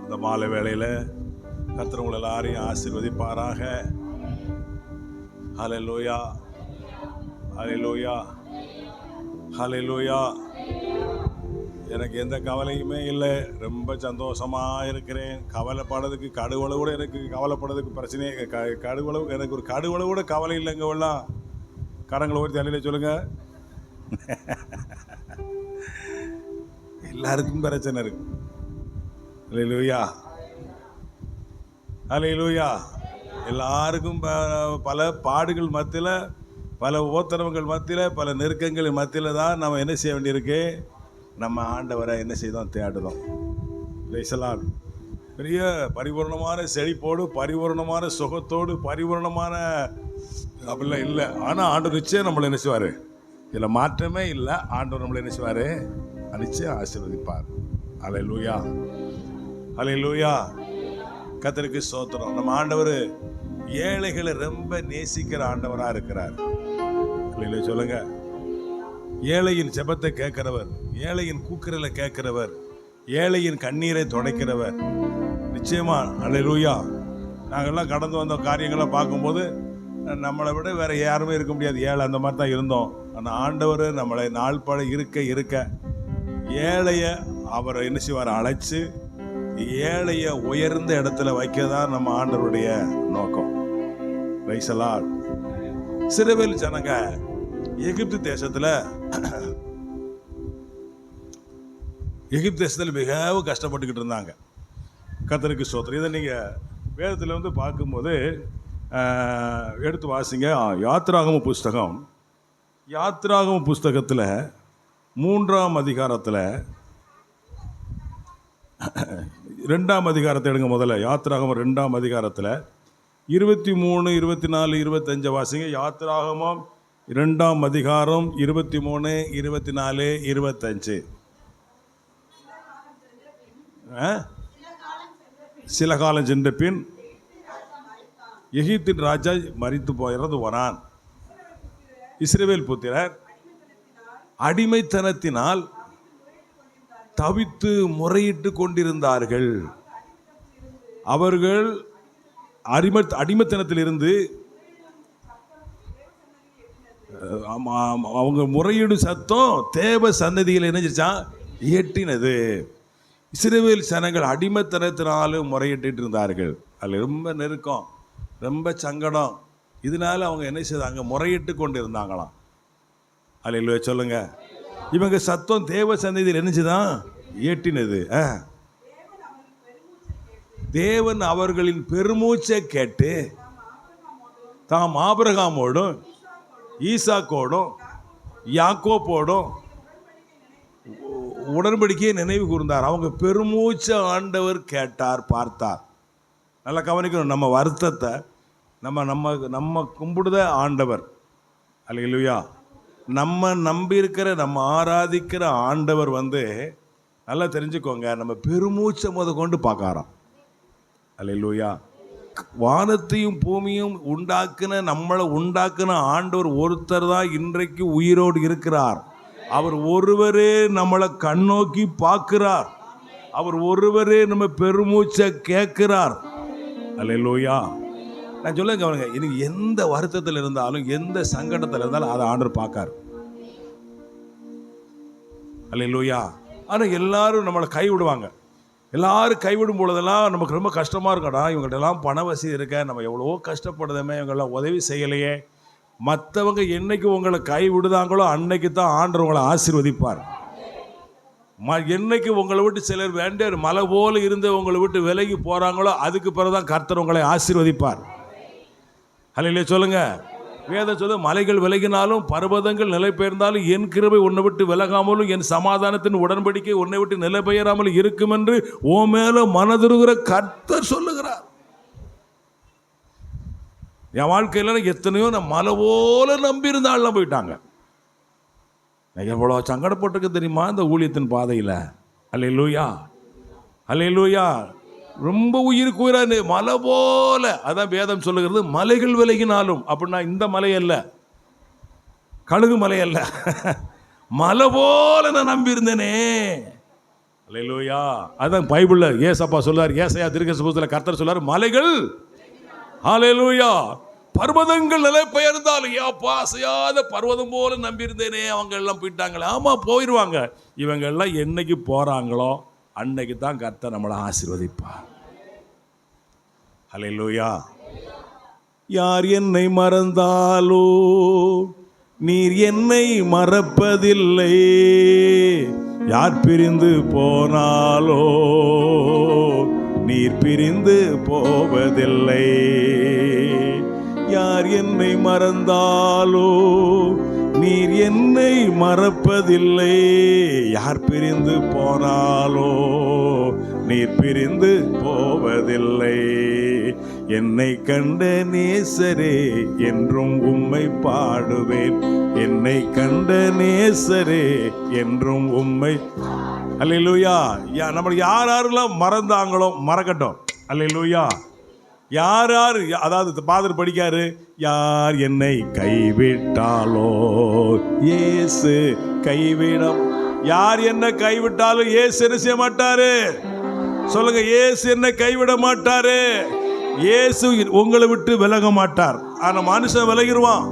இந்த மாலை வேளையில் கர்த்தர் உங்களை எல்லாரையும் ஆசீர்வதிப்பாராக. ஹல்லேலூயா, ஹல்லேலூயா, ஹல்லேலூயா. எனக்கு எந்த கவலையுமே இல்லை, ரொம்ப சந்தோஷமாக இருக்கிறேன். கவலைப்படுறதுக்கு கடுவளவு கூட எனக்கு கவலைப்படுறதுக்கு பிரச்சனையே கடுவளவு எனக்கு ஒரு கடுவளவு கூட கவலை இல்லைங்க. எல்லாம் கரங்களை ஒரு தலையில் சொல்லுங்க. எல்லாருக்கும் பிரச்சனை இருக்கு. ஹல்லேலூயா, ஹல்லேலூயா. எல்லாருக்கும் பல பாடுகள் மத்தியில், பல உபத்திரவங்கள் மத்தியில், பல நெருக்கங்கள் மத்தியில் தான் நம்ம என்ன செய்ய வேண்டியிருக்கு? நம்ம ஆண்டவரை என்ன செய்தோம்? தேடுதோம். லைசலால் பெரிய பரிபூர்ணமான செழிப்போடு, பரிபூர்ணமான சுகத்தோடு, பரிபூர்ணமான அப்படிலாம் இல்லை. ஆனால் ஆண்டவர் நிச்சயம் நம்மளை என்ன செய்வார்? இதில் மாற்றமே இல்லை. ஆண்டவர் நம்மளை என்ன செய்வார்? நிச்சயம் ஆசீர்வதிப்பார். ஹல்லேலூயா, ஹல்லேலூயா. கர்த்தருக்கு ஸ்தோத்திரம். நம்ம ஆண்டவர் ஏழைகளை ரொம்ப நேசிக்கிற ஆண்டவராக இருக்கிறார். ஹல்லேலூயா சொல்லுங்க. ஏழையின் ஜெபத்தை கேட்கிறவர், ஏழையின் கூக்குரலை கேட்கிறவர், ஏழையின் கண்ணீரை துடைக்கிறவர். நிச்சயமா ஹல்லேலூயா. நாங்கள்லாம் கடந்து வந்த காரியங்களை பார்க்கும்போது நம்மளை விட வேற யாருமே இருக்க முடியாது. ஏழை அந்த மாதிரி தான் இருந்தோம். ஆனால் ஆண்டவர் நம்மளை நாள் பட இருக்க ஏழைய அவரை என்ன செய்வார்? அழைச்சு ஏழைய உயர்ந்த இடத்துல வைக்கதான் நம்ம ஆண்டவருடைய நோக்கம். ரைசலால் சிறுவேல் ஜனங்க எகிப்து தேசத்துல மிகவும் கஷ்டப்பட்டுக்கிட்டு இருந்தாங்க. கர்த்தருக்கு ஸ்தோத்திரம். இதை நீங்க வேதத்துல வந்து பார்க்கும்போது எடுத்து வாசிங்க. யாத்திராகம புஸ்தகத்துல 3ஆம் அதிகாரத்தில் 2ஆம் அதிகாரத்தை எடுங்க. முதல்ல யாத்திராகமம் 2ஆம் அதிகாரத்தில் 23, 24, 25 வாசிங்க. யாத்திராகமம் 2ஆம் அதிகாரம் 23, 24, 25. சில காலம் சென்ற பின் எகிப்தின் ராஜா மரித்து இறந்து போனான். இஸ்ரவேல் புத்திரர் அடிமைத்தனத்தினால் தவித்து முறையிட்டு கொண்டிருந்தார்கள். அவர்கள் அடிமைத்தனத்திலிருந்து அவங்க முறையீடு சத்தம் தேவ சன்னதியில் என்னச்சான் எட்டினது. இஸ்ரவேல் ஜனங்கள் அடிமைத்தனத்தினாலும் முறையிட்டு இருந்தார்கள். அதில் ரொம்ப நெருக்கம், ரொம்ப சங்கடம். இதனால அவங்க என்ன செய்தாங்க? முறையிட்டு கொண்டு இருந்தாங்களாம். அல்லேலூயா சொல்லுங்க. இவங்க சத்தம் தேவ சன்னதியில் என்னச்சுதான் ஏட்டினது. தேவன் அவர்களின் பெருமூச்சை கேட்டு தாம் ஆபிரகாமோடும் ஈசாக்கோடும் யாக்கோப்போடும் உடன்படிக்கையை நினைவு கூர்ந்தார். அவங்க பெருமூச்சை ஆண்டவர் கேட்டார், பார்த்தார். நல்லா கவனிக்கணும். நம்ம வருத்தத்தை நம்ம கும்பிடுத ஆண்டவர். அல்லேலூயா. நம்ம நம்பி இருக்கிற, நம்ம ஆராதிக்கிற ஆண்டவர் வந்து நல்லா தெரிஞ்சுக்கோங்க, நம்ம பெருமூச்சை கொண்டு பார்க்காராம். அல்லேலூயா. வானத்தையும் பூமியும் நம்மளை உண்டாக்குன ஆண்டவர் ஒருத்தர் தான் இன்றைக்கு உயிரோடு இருக்கிறார். அவர் ஒருவரே நம்மளை கண்ணோக்கி பார்க்கிறார். அவர் ஒருவரே நம்ம பெருமூச்சை கேட்கிறார். அல்லேலூயா. நான் சொல்லுங்க கவனிங்க. இது எந்த வருத்தத்தில் இருந்தாலும், எந்த சங்கடத்தில் இருந்தாலும் அதை ஆண்டவர் பார்க்கார். அல்லேலூயா. ஆனால் எல்லாரும் நம்மளை கைவிடுவாங்க. எல்லாரும் கைவிடும் பொழுதெல்லாம் நமக்கு ரொம்ப கஷ்டமாக இருக்கடா. இவங்கள்ட்ட எல்லாம் பண வசதி இருக்க, நம்ம எவ்வளோ கஷ்டப்படுதமே, இவங்கெல்லாம் உதவி செய்யலையே. மற்றவங்க என்னைக்கு உங்களை கைவிடுதாங்களோ அன்னைக்கு தான் ஆண்டவர் உங்களை ஆசீர்வதிப்பார். என்னைக்கு உங்களை விட்டு சிலர் வேண்டிய மலை போல இருந்து உங்களை விட்டு விலகி போகிறாங்களோ அதுக்கு பிறகுதான் கர்த்தர் உங்களை ஆசீர்வதிப்பார். அல்லேலூயா சொல்லுங்க. வேதம் சொல்ல, மலைகள் விலகினாலும் பர்வதங்கள் நிலை பெயர்ந்தாலும் என் கிருபை உன்னை விட்டு விலகாமலும் என் சமாதானத்தின் உடன்படிக்கை உன்னை விட்டு நிலை பெயராமல் இருக்கும் என்று ஓ மேல மனதுருகிற கர்த்தர் சொல்லுகிறார். என் வாழ்க்கையில எத்தனையோ நான் மலை போல நம்பி இருந்தாலும் போயிட்டாங்க. எவ்வளோ சங்கடப்பட்டிருக்கு தெரியுமா இந்த ஊழியத்தின் பாதையில். அல்லேலூயா, அல்லேலூயா. ரொம்ப உயிருக்கு உயிரானு மலை போல. அதான் வேதம் சொல்லுகிறது, மலைகள் விலகினாலும். அப்படின்னா இந்த மலை அல்ல, கழுகு மலை அல்ல, மலை போல நான் நம்பி இருந்தேனே. அல்லேலூயா. அதான் பைபிள்ல ஏசப்பா சொல்றார், ஏசாயா தீர்க்கதரிசனத்துல கர்த்தர் சொல்றார், மலைகள் அல்லேலூயா பர்வதங்கள் நிலை பெயர்ந்தாலும் ஏப்பா அசையாத பர்வதம் போல நம்பியிருந்தேனே, அவங்க எல்லாம் போயிட்டாங்களே. ஆமா, போயிடுவாங்க. இவங்க எல்லாம் என்னைக்கு போறாங்களோ அன்னைக்கு தான் கர்த்தர் நம்மளை ஆசீர்வதிப்பார். அல்லேலூயா. யார் என்னை மறந்தாலோ நீர் என்னை மறப்பதில்லை, யார் பிரிந்து போனாலோ நீர் பிரிந்து போவதில்லை. யார் என்னை மறந்தாலோ நீர் என்னை மறப்பதில்லை, யார் பிரிந்து போனாலோ நீர் பிரிந்து போவதில்லை. என்னை கண்ட நேசரே என்றும் உம்மை பாடுவேன், என்னை கண்ட நேசரே என்றும் உம்மை. அல்லேலூயா. நம்மளுக்கு யார் யாரெல்லாம் மறந்தாங்களோ மறக்கட்டும். அல்லேலூயா. யார் யார், அதாவது பாதர் படிக்காரு, யார் என்னை கைவிட்டாலோ இயேசு கைவிடம். யார் என்ன கைவிட்டாலும் இயேசு என்ன செய்ய மாட்டாரு? சொல்லுங்க, இயேசு என்ன கைவிட மாட்டாரு. இயேசு உங்களை விட்டு விலக மாட்டார். ஆனா மனுஷன் விலகிடுவான்.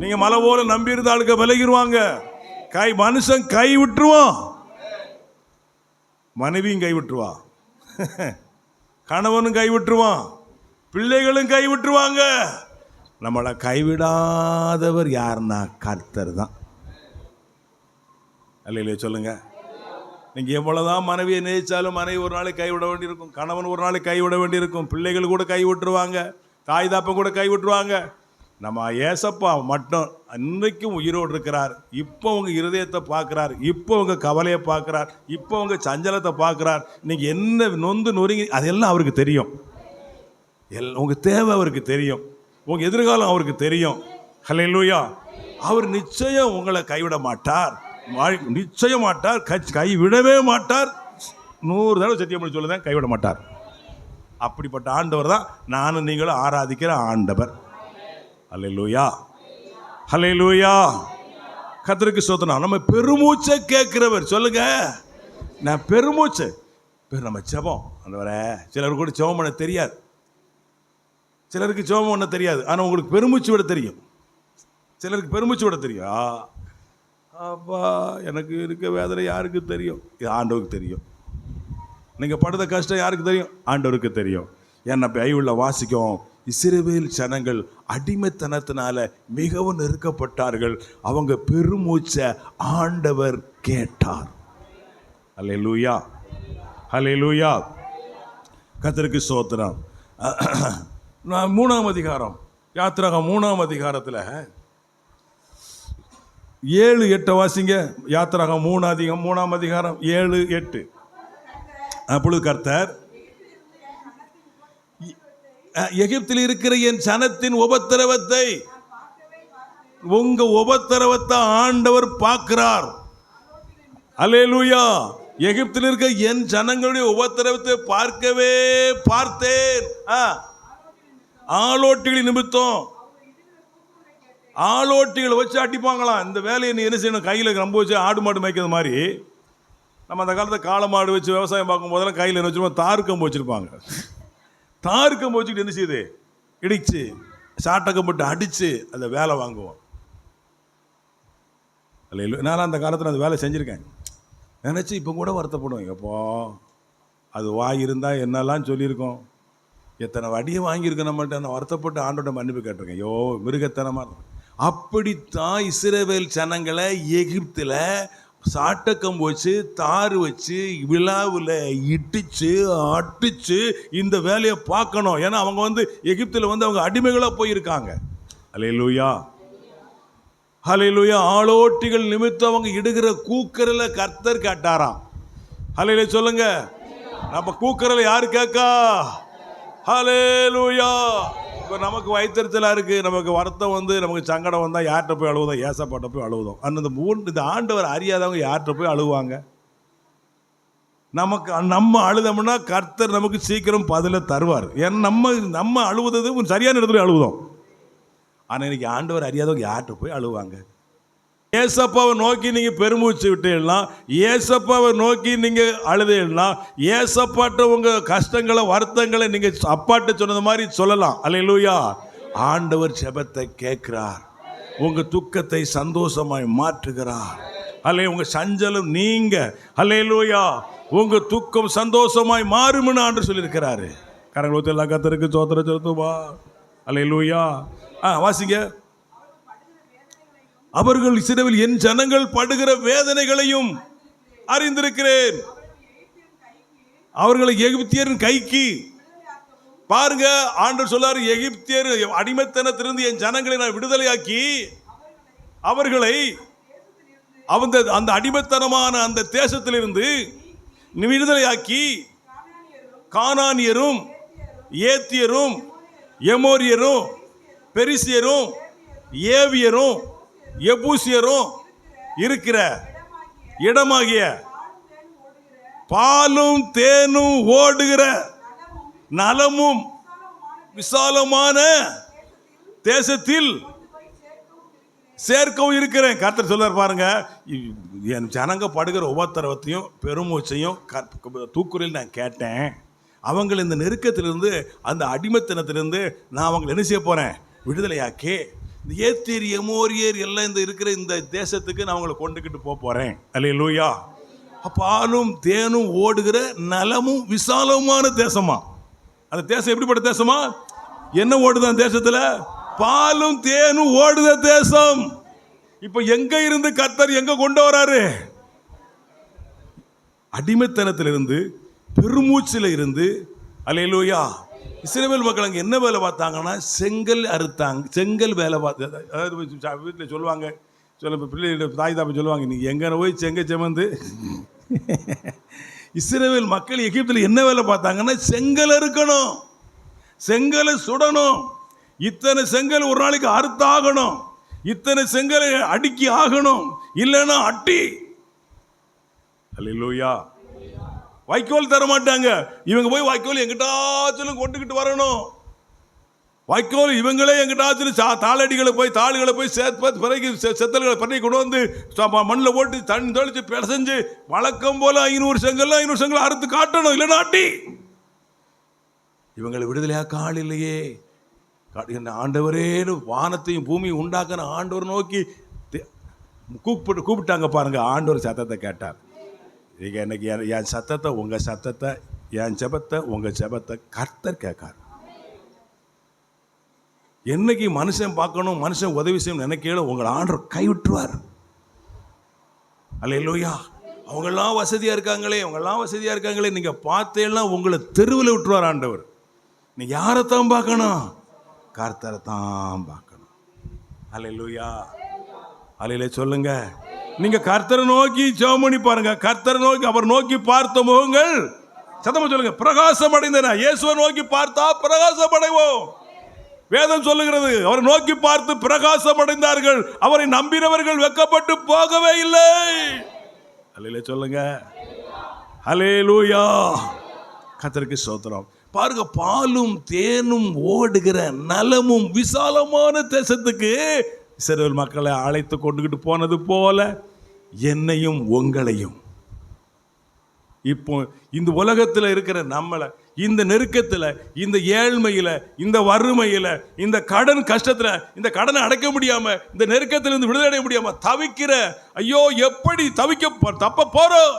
நீங்க மலை போல நம்பி இருந்த ஆளுக்கு விலகிடுவாங்க. மனுஷன் கை விட்டுருவான், மனைவியும் கை விட்டுருவா, கணவனும் கை விட்டுருவான், பிள்ளைகளும் கை விட்டுருவாங்க. நம்மளை கைவிடாதவர் யாருன்னா கர்த்தர் தான். அல்லையிலே சொல்லுங்க. நீங்கள் எவ்வளோதான் மனைவியை நேசித்தாலும் மனைவி ஒரு நாளைக்கு கைவிட வேண்டியிருக்கும், கணவன் ஒரு நாளைக்கு கைவிட வேண்டியிருக்கும், பிள்ளைகள் கூட கை விட்டுருவாங்க, தாய் தாப்பன் கூட கை விட்டுருவாங்க. நம்ம ஏசப்பா மட்டும் அன்றைக்கும் உயிரோடு இருக்கிறார். இப்போ உங்கள் இருதயத்தை பார்க்குறார், இப்போ உங்கள் கவலையை பார்க்குறார், இப்போ உங்கள் சஞ்சலத்தை பார்க்குறார். நீங்கள் என்ன நொந்து நொறுங்கி அதெல்லாம் அவருக்கு தெரியும். உங்கள் தேவை அவருக்கு தெரியும், உங்கள் எதிர்காலம் அவருக்கு தெரியும். ஹல்லேலூயா. அவர் நிச்சயம் உங்களை கைவிட மாட்டார், நிச்சயம் மாட்டார், கைவிடவே மாட்டார். 100 தடவை சத்தியம் பண்ணி சொல்லுதான், கைவிட மாட்டார். அப்படிப்பட்ட ஆண்டவர் தான் நானும் நீங்களும் ஆராதிக்கிற ஆண்டவர். ஹல்லேலூயா, ஹல்லேலூயா. கர்த்தருக்கு ஸ்தோத்திரம். நம்ம பெருமூச்சை கேட்கிறவர். சொல்லுங்க, நான் பெருமூச்சு. நம்ம ஜெபம் ஆண்டவரே. சிலருக்கு கூட ஜெபம் பண்ண தெரியாது, சிலருக்கு ஜெபம் பண்ண தெரியாது. ஆனால் உங்களுக்கு பெருமூச்சு விட தெரியும். சிலருக்கு பெருமூச்சு விட தெரியும். அப்பா, எனக்கு இருக்க வேதனை யாருக்கு தெரியும்? இது ஆண்டவருக்கு தெரியும். நீங்கள் படுத்த கஷ்டம் யாருக்கு தெரியும்? ஆண்டவருக்கு தெரியும். என்ன பைபிள்ல வாசிக்கும், இஸ்ரவேல் ஜனங்கள் அடிமைத்தனத்தினால மிகவும் நெருக்கப்பட்டார்கள். அவங்க பெருமூச்சை ஆண்டவர் கேட்டார். அல்லேலூயா, அல்லேலூயா. கர்த்தருக்கு ஸ்தோத்திரம். 3ஆம் அதிகாரம், யாத்திராகமம் 3ஆம் அதிகாரத்தில் 7-8 வாசிங்க. யாத்திராகமம் 3ஆம் அதிகாரம் 7-8. அப்பொழுது கர்த்தர், எகிப்தில் இருக்கிற என் சனத்தின் உபத்திரவத்தை, உங்க உபத்திரவத்தை ஆண்டவர் பார்க்கிறார். அல்லேலூயா. எகிப்தில் இருக்க என் ஜனங்களுடைய உபத்திரவத்தை பார்த்தேன். ஆளோட்டிகளின் நிமித்தம், ஆளோட்டிகளை வச்சு அடிப்பாங்களாம். இந்த வேலையை நீ என்ன செய்யணும்? கையில் ரொம்ப வச்சு ஆடு மாடு மேய்க்கிறது மாதிரி. நம்ம அந்த காலத்தில் காளை மாடு வச்சு விவசாயம் பார்க்கும் போதெல்லாம் கையில் என்ன வச்சுருப்போம்? தார்க்கம்பு வச்சுருப்பாங்க. தார்க்கம்பு வச்சுக்கிட்டு என்ன செய்யுது? இடிச்சு சாட்டக்கம் போட்டு அடித்து அந்த வேலை வாங்குவோம். இல்லை, நான் அந்த காலத்தில் அந்த வேலை செஞ்சுருக்கேன். நினச்சி இப்போ கூட வருத்தப்படுவேன். எப்போ அது வாங்கியிருந்தால் என்னெல்லாம் சொல்லியிருக்கோம், எத்தனை வடியை வாங்கியிருக்கேன். நம்மள்ட்ட நான் வருத்தப்பட்டு ஆண்டோட மன்னிப்பு கேட்டிருக்கேன். ஐயோ, மிருகத்தனமாக இருக்கும். அப்படித்தான் இஸ்ரவேல் ஜனங்களை எகிப்தில் சாட்டக்கம்பு வச்சு தாறு வச்சு விழாவில் இடிச்சு அடிச்சு இந்த வேலையை பார்க்கணும். ஏன்னா அவங்க எகிப்தில் அவங்க அடிமைகளாக போயிருக்காங்க. அல்லேலூயா, ஹல்லேலூயா. ஆளோட்டிகள் நிமித்தம் அவங்க இடுகிற கூக்கரில் கர்த்தர் கேட்டாராம். ஹல்லேலூயா சொல்லுங்க. நம்ம கூக்கரில் யாரு கேட்கா? ஹல்லேலூயா. இப்போ நமக்கு வயிற்றுச்சலாக இருக்குது, நமக்கு வருத்தம் நமக்கு சங்கடம் வந்தால் யார்கிட்ட போய் அழுவுதோம்? ஏசப்பாட்ட போய் அழுவுதோம். இந்த ஆண்டவர் அறியாதவங்க யார்கிட்ட போய் அழுவாங்க? நம்ம அழுதோம்னா கர்த்தர் நமக்கு சீக்கிரம் பதிலை தருவார். ஏன்னா நம்ம அழுவுறது சரியான இடத்துல அழுவுதோம். ஆனால் இன்னைக்கு ஆண்டவர் அறியாதவங்க யார்கிட்ட போய் அழுவாங்க? ஏசப்பாவை நோக்கி நீங்க பெருமூச்சு விட்டீங்கன்னா, ஏசப்பாவை நோக்கி நீங்க அழுதீங்கன்னா, ஏசப்பாட்ட உங்க கஷ்டங்களை வருத்தங்களை நீங்க அப்பாட்ட சொன்னது மாதிரி சொல்லலாம். அல்லேலூயா. ஆண்டவர் ஜெபத்தை கேட்கிறார். உங்க துக்கத்தை சந்தோஷமாய் மாற்றுகிறார். அல்லே உங்க சஞ்சலம் நீங்க, அல்லேலூயா, உங்க துக்கம் சந்தோஷமாய் மாறும்னு ஆண்டவர் சொல்லியிருக்கிறாரு. கரங்களுக்கு எல்லாம் கர்த்தருக்கு ஸ்தோத்திரம் செலுத்துவா. அல்லேலூயா. வாசிங்க. அவர்கள் இஸ்ரவேல் என் ஜனங்கள் படுகிற வேதனைகளையும் அறிந்திருக்கிறேன். அவர்களை எகிப்தியரின் கைக்கு, பாருங்க ஆண்டவர் சொல்லாரு, எகிப்தியர் அடிமைத்தனத்திலிருந்து என் ஜனங்களை நான் விடுதலையாக்கி அவர்களை அந்த அடிமைத்தனமான அந்த தேசத்திலிருந்து விடுதலையாக்கி கானானியரும் ஏத்தியரும் எமோரியரும் பெரிசியரும் ஏவியரும் எபூசியரும் இருக்கிற இடமாகிய பாலும் தேனும் ஓடுகிற நலமும் விசாலமான தேசத்தில் சேர்க்கவும் இருக்கிறேன். கர்த்தர் சொல்றார் பாருங்க, என் ஜனங்க படுகிற உபத்திரவத்தையும் பெருமூச்சையும் தூக்குறையில் நான் கேட்டேன். அவங்களை இந்த நெருக்கத்திலிருந்து அந்த அடிமைத்தனத்திலிருந்து நான் அவங்களை என்ன செய்ய போறேன்? விடுதலையாக்கி இந்த ஏத்தியர் எமோரியர் எல்லாம் இந்த இருக்கிற இந்த தேசத்துக்கு நான் அவங்களை கொண்டுகிட்டு போறேன். அல்லேலூயா. பாலும் தேனும் ஓடுகிற நலமும் விசாலமான தேசமா. அந்த தேசம் எப்படிப்பட்ட தேசமா? என்ன ஓடுது அந்த தேசத்துல? பாலும் தேனும் ஓடுத தேசம். இப்ப எங்க இருந்து கர்த்தர் எங்க கொண்டு வராரு? அடிமைத்தனத்திலிருந்து பெருமூச்சில இருந்து. அல்லேலூயா. இஸ்ரவேல் மக்கள் அங்க என்ன வேலை பார்த்தாங்கன்னா செங்கல் அறுத்தாங்க. செங்கல் வேலை பார்த்து, அதாவது வீட்டில் சொல்லுவாங்க, பிள்ளை தாய் தாப்ப சொல்லுவாங்க, நீங்க எங்க போய் செங்க செமந்து. இஸ்ரவேல் மக்கள் எகிப்தில் என்ன வேலை பார்த்தாங்கன்னா செங்கல் அறுக்கணும், செங்கலை சுடணும், இத்தனை செங்கல் ஒரு நாளைக்கு அறுத்தாகணும், இத்தனை செங்கலை அடுக்கி ஆகணும், இல்லைன்னா அட்டி. அல்லேலூயா. வைக்கோல் தர மாட்டாங்க. இவங்க போய் வைக்கோல் எங்கிட்டாச்சும் கொண்டுகிட்டு வரணும். வைக்கோல் இவங்களே எங்கிட்டாச்சும் தாளடிகளை போய் தாளுகளை போய் பிறகு செத்தல்களை பண்ணி கொண்டு வந்து மண்ணில் போட்டு தண்ணி தெளிச்சு பிசைஞ்சு வழக்கம் போல 500 செங்கல் அறுத்து காட்டணும், இல்லைன்னா அட்டி. இவங்களை விடுதலையாக்க ஆள் இல்லையே. ஆண்டவரேன்னு வானத்தையும் பூமியும் உண்டாக்குன ஆண்டவர் நோக்கி கூப்பிட்டாங்க பாருங்க. ஆண்டவர் சத்தத்தை கேட்டார். எனக்கு என் சத்தத்தை, உங்க சத்தத்தை, என் ஜெபத்தை, உங்க ஜெபத்தை கர்த்தர் கேட்கார். என்னைக்கு மனுஷன் பார்க்கணும், மனுஷன் உதவி செய்யணும் நினைக்கல, உங்களை ஆண்டவர் கைவிட்டுருவார். அல்லேலூயா. அவங்கெல்லாம் வசதியா இருக்காங்களே, நீங்க பார்த்தேன்னா உங்களை தெருவில் விட்டுருவார் ஆண்டவர். நீ யாரைத்தான் பார்க்கணும்? கர்த்தரை தான் பார்க்கணும். அல்லேலூயா. அல்லேலே சொல்லுங்க. நீங்க கர்த்தரை நோக்கி ஜெபம் பண்ணி பாருங்க. கர்த்தரை நோக்கி, அவர் நோக்கி பார்த்த முகங்கள், சத்தமா சொல்லுங்க, பிரகாசம் அடைந்தன. இயேசுவை நோக்கி பார்த்தா பிரகாசம் அடைவோம். வேதம் சொல்லுகிறது, அவரை நோக்கி பார்த்து பிரகாசம் அடைந்தார்கள். அவரை நம்பினவர்கள் வெட்கப்பட்டு போகவே இல்லை. அல்லேலே சொல்லுங்க. அல்லேலூயா. கர்த்தருக்கு ஸ்தோத்திரம். பாருங்க, பாலும் தேனும் ஓடுகிற நலமும் விசாலமான தேசத்துக்கு இஸ்ரவேல் மக்களை அழைத்து கொண்டுகிட்டு போனது போல என்னையும் உங்களையும் இப்போ இந்த உலகத்தில் இருக்கிற நம்மளை இந்த நெருக்கத்தில், இந்த ஏழ்மையில், இந்த வறுமையில், இந்த கடன் கஷ்டத்தில், இந்த கடனை அடைக்க முடியாம, இந்த நெருக்கத்திலிருந்து விடுதலை அடைய முடியாம தவிக்கிற, ஐயோ எப்படி தப்ப போறோம்.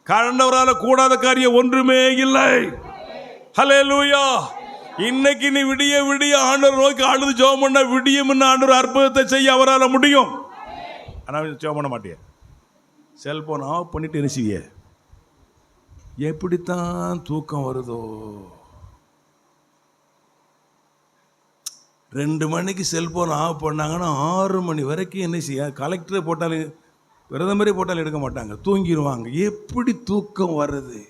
கண்டவரால் கூடாத காரியம் ஒன்றுமே இல்லை. ஹல்லேலூயா. இன்னைக்கு நீ விடிய விடிய ஆண்டவர் நோக்கி அழுது ஜெபம் பண்ண விடியும் ஆண்டவர் அற்புதத்தை செய்ய அவரால் முடியும். ஆனால் ஜெபம் பண்ண மாட்டிய, செல்போன் ஆஃப் பண்ணிட்டு இருந்துச்சிய. எப்படித்தான் தூக்கம் வருதோ. 2 மணிக்கு செல்போன் ஆஃப் பண்ணாங்கன்னா 6 மணி வரைக்கும் என்ன செய்ய, கலெக்டரை போட்டாலும் பிரதமரே போட்டாலும் எடுக்க மாட்டாங்க, தூங்கிடுவாங்க. எப்படி தூக்கம் வருது?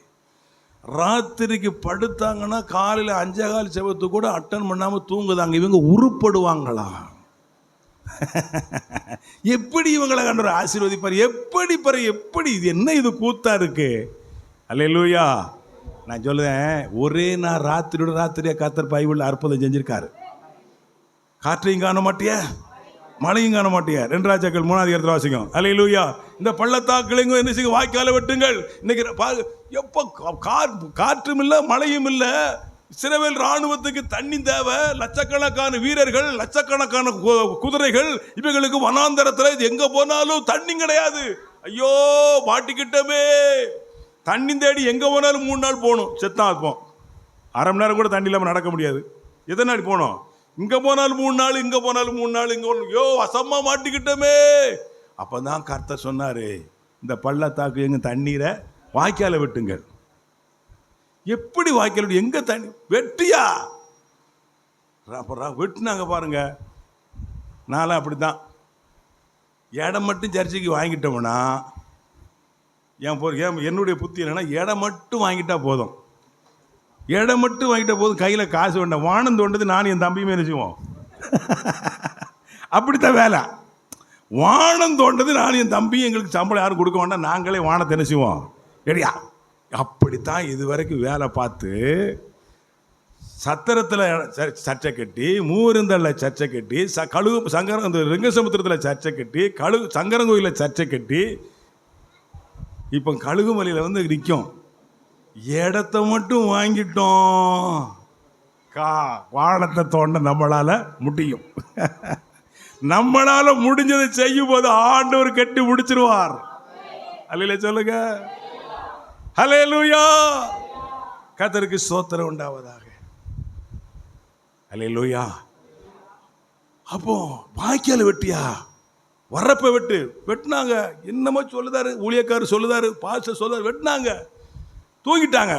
ராத்திரிக்கு படுத்தாங்கன்னா காலையில் 5:15 செவத்து கூட அட்டன் பண்ணாமல் தூங்குதாங்க. இவங்க உருப்படுவாங்களா? எப்படி இவங்களை கண்டு ஆசீர்வதிப்பார்? எப்படி இது என்ன இது கூத்தா இருக்கு? அல்லேலூயா. நான் சொல்லுவேன், ஒரே நான் ராத்திரியோட ராத்திரியா கர்த்தர் பைபிள் அற்புதம் செஞ்சிருக்காரு. காற்றையும் காண மாட்டிய, மழையும் காண மாட்டியா. 2 ராஜாக்கள் 3ஆம் அதிகாரத்தில் வாசிக்கும். அல்லேலூயா. இந்த பள்ளத்தாக்குலையும் என்ன செய்யுங்க, வாய்க்கால வெட்டுங்கள். இன்னைக்கு எப்போ காற்றும் இல்லை மழையும் இல்லை. இஸ்ரவேல் ராணுவத்துக்கு தண்ணி தேவை. லட்சக்கணக்கான வீரர்கள், லட்சக்கணக்கான குதிரைகள், இவைகளுக்கு வனாந்தரத்தில் எங்க போனாலும் தண்ணி கிடையாது. ஐயோ மாட்டிக்கிட்டமே. தண்ணி தேடி எங்க போனாலும் 3 நாள் போகணும், செத்தா இருப்போம். அரை மணி நேரம் கூட தண்ணி இல்லாமல் நடக்க முடியாது. எத்தனை நாள் போனோம்? இங்க போனாலும் 3 நாள், இங்க போனாலும் 3 நாள், இங்க யோ அசம்மா மாட்டிக்கிட்டோமே. அப்பதான் கர்த்தர் சொன்னாரு, இந்த பள்ளத்தாக்கு எங்க தண்ணீரை வாய்க்கால வெட்டுங்கள். எப்படி வாய்க்கால்? எங்க தண்ணி வெட்டியா? வெட்டினாங்க பாருங்க. நானும் அப்படித்தான். இடம் மட்டும் சர்ச்சைக்கு வாங்கிட்டோம்னா என்னுடைய புத்தி என்னன்னா, இடம் மட்டும் வாங்கிட்டா போதும். இடம் மட்டும் வாங்கிட்ட போதும், கையில் காசு வேண்டாம். வானம் தோண்டது நான் என் தம்பியுமே நினைச்சுவோம். அப்படித்தான் வேலை. வானம் தோண்டது நான் என் தம்பியும், எங்களுக்கு சம்பளம் யாரும் கொடுக்க வேண்டாம், நாங்களே வானத்தை நினைச்சுவோம். ரெடியா? அப்படித்தான் இது வரைக்கும் வேலை பார்த்து சத்திரத்தில் சர்ச்சை கட்டி, மூவருந்தலில் சர்ச்சை கட்டி, கழுகு சங்கர அந்த லிங்கசமுத்திரத்தில் சர்ச்சை கட்டி, சங்கரங்கோயிலில் சர்ச்சை கட்டி, இப்போ கழுகுமலையில் வந்து நிற்கும். இடத்த மட்டும் வாங்கிட்டோம், வானத்தை தோண்ட நம்மளால முடியும். நம்மளால முடிஞ்சதை செய்யும் போது ஆண்டவர் கட்டி முடிச்சிருவார். அல்லேலூயா சொல்லுங்க. அல்லேலூயா. கர்த்தருக்கு ஸ்தோத்திரம் உண்டாவதாக. அல்லேலூயா. அப்போ வாய்க்கால வெட்டியா, வரப்ப வெட்டினாங்க. என்னமோ சொல்லுதாரு ஊழியக்காரர், சொல்லுதாரு பாஸ்டர் சொல்லுதாரு, வெட்டினாங்க. தூங்கிட்டாங்க,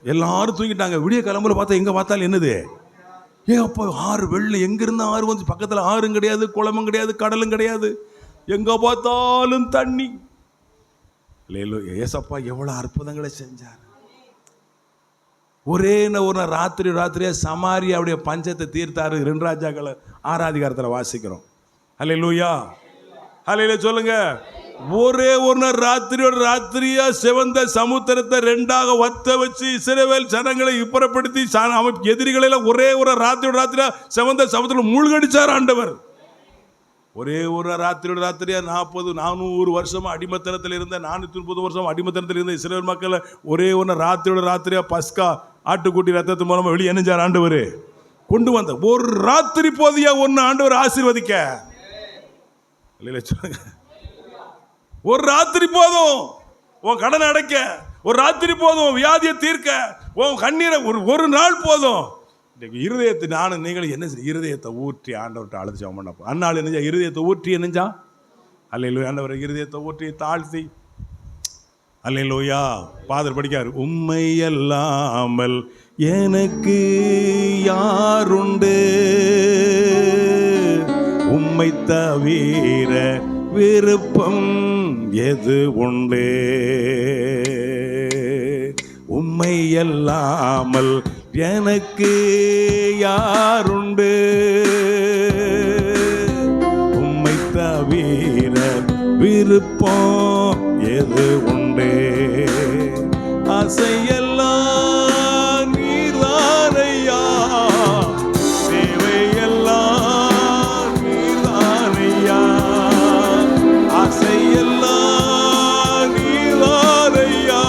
எல்லாரும் தூங்கிட்டாங்க. விடிய கிளம்புல பார்த்தா எங்க பார்த்தாலும் என்னது, அப்போ ஆறு வெள்ளம். எங்கிருந்து ஆறு வந்து? பக்கத்தில் ஆறும் கிடையாது, குளமும் கிடையாது, கடலும் கிடையாது, எங்க பார்த்தாலும் தண்ணி. ஏசப்பா எவ்வளவு அற்புதங்களை செஞ்சார். ஒரே ஒரு ராத்திரியா சமாரியாவுடைய பஞ்சத்தை தீர்த்தாரு. 2 ராஜாக்கள் 6ஆம் அதிகாரத்தில் வாசிக்கிறோம். அல்லேலூயா. அல்லேலூயா சொல்லுங்க. ஒரே ஒரு ராத்திரியா சிவந்த சமுத்திரத்தை 2ஆக வத்த வச்சு இஸ்ரவேல் ஜனங்களை இப்புறப்படுத்தி எதிரிகளை ஒரே ஒரு ராத்திரியா சிவந்த சமுத்திரம் மூழ்கடிச்சார் ஆண்டவர். ஒரே ஒரு ராத்திரியா 400 வருஷமா அடிமத்தனத்தில் இருந்த, 430 வருஷம் அடிமத்தனத்தில் இருந்த இஸ்ரவேல் மக்களை ஒரே ஒரு ராத்திரியா பஸ்கா ஆட்டுக்குட்டி ரத்தத்து மூலமா வெளியே எண்ணிச்சார் ஆண்டவர். கொண்டு வந்த ஒரு ராத்திரி போதியா ஒன்னு ஆண்டவர் ஆசீர்வதிக்க. ஒரு ராத்திரி போதும் உன் கடனை அடைக்க, ஒரு ராத்திரி போதும் வியாதியை தீர்க்க, உன் கண்ணீரை ஒரு நாள் போதும். இருதயத்தை நானும் நீங்களும் என்ன இருதயத்தை ஊற்றி ஆண்டவர்கிட்ட அழைச்சி பண்ணப்போ அந்நாள் என்னஞ்சா இருதயத்தை ஊற்றி என்னஞ்சா. அல்லேலூயா. ஆண்டவர் இருதயத்தை ஊற்றி தாழ்த்தி. அல்லேலூயா. பாதர் படிக்காரு. உம்மை அல்லாமல் எனக்கு யாருண்டு, உம்மை தவிர விருப்பம் எது உண்டு, உம்மை அல்லாமல் எனக்கு யாருண்டு, உம்மை தவிர விருப்பம் எது உண்டு, ஆசையெல்லாம் நீர்தானையா, தேவையெல்லாம் நீர்தானையா, ஆசையெல்லாம் நீர்தானையா,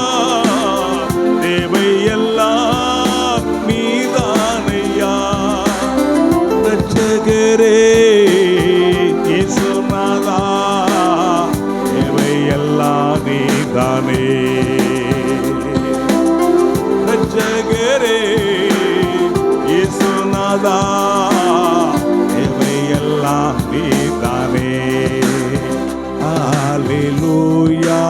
தேவையெல்லாம் நீர்தானையா. ரட்சகரே இயேசுநாதா, தேவையெல்லாம் நீர்தானே. ரட்சகரே இயேசுநாதா, தேவையெல்லாம் நீர்தானே. அல்லேலூயா.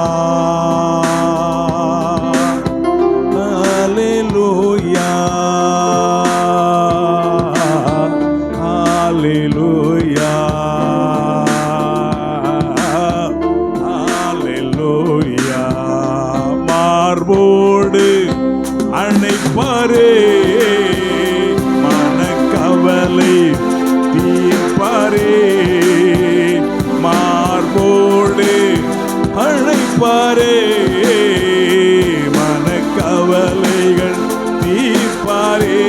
அல்லேலூயா. அல்லேலூயா. அல்லேலூயா. மார்போடு அணைப்பாரே, மனக்கவலை தீர்ப்பாரே, மார்போடு அழைப்பாரே, மனக்கவலைகள் தீர்ப்பாரே.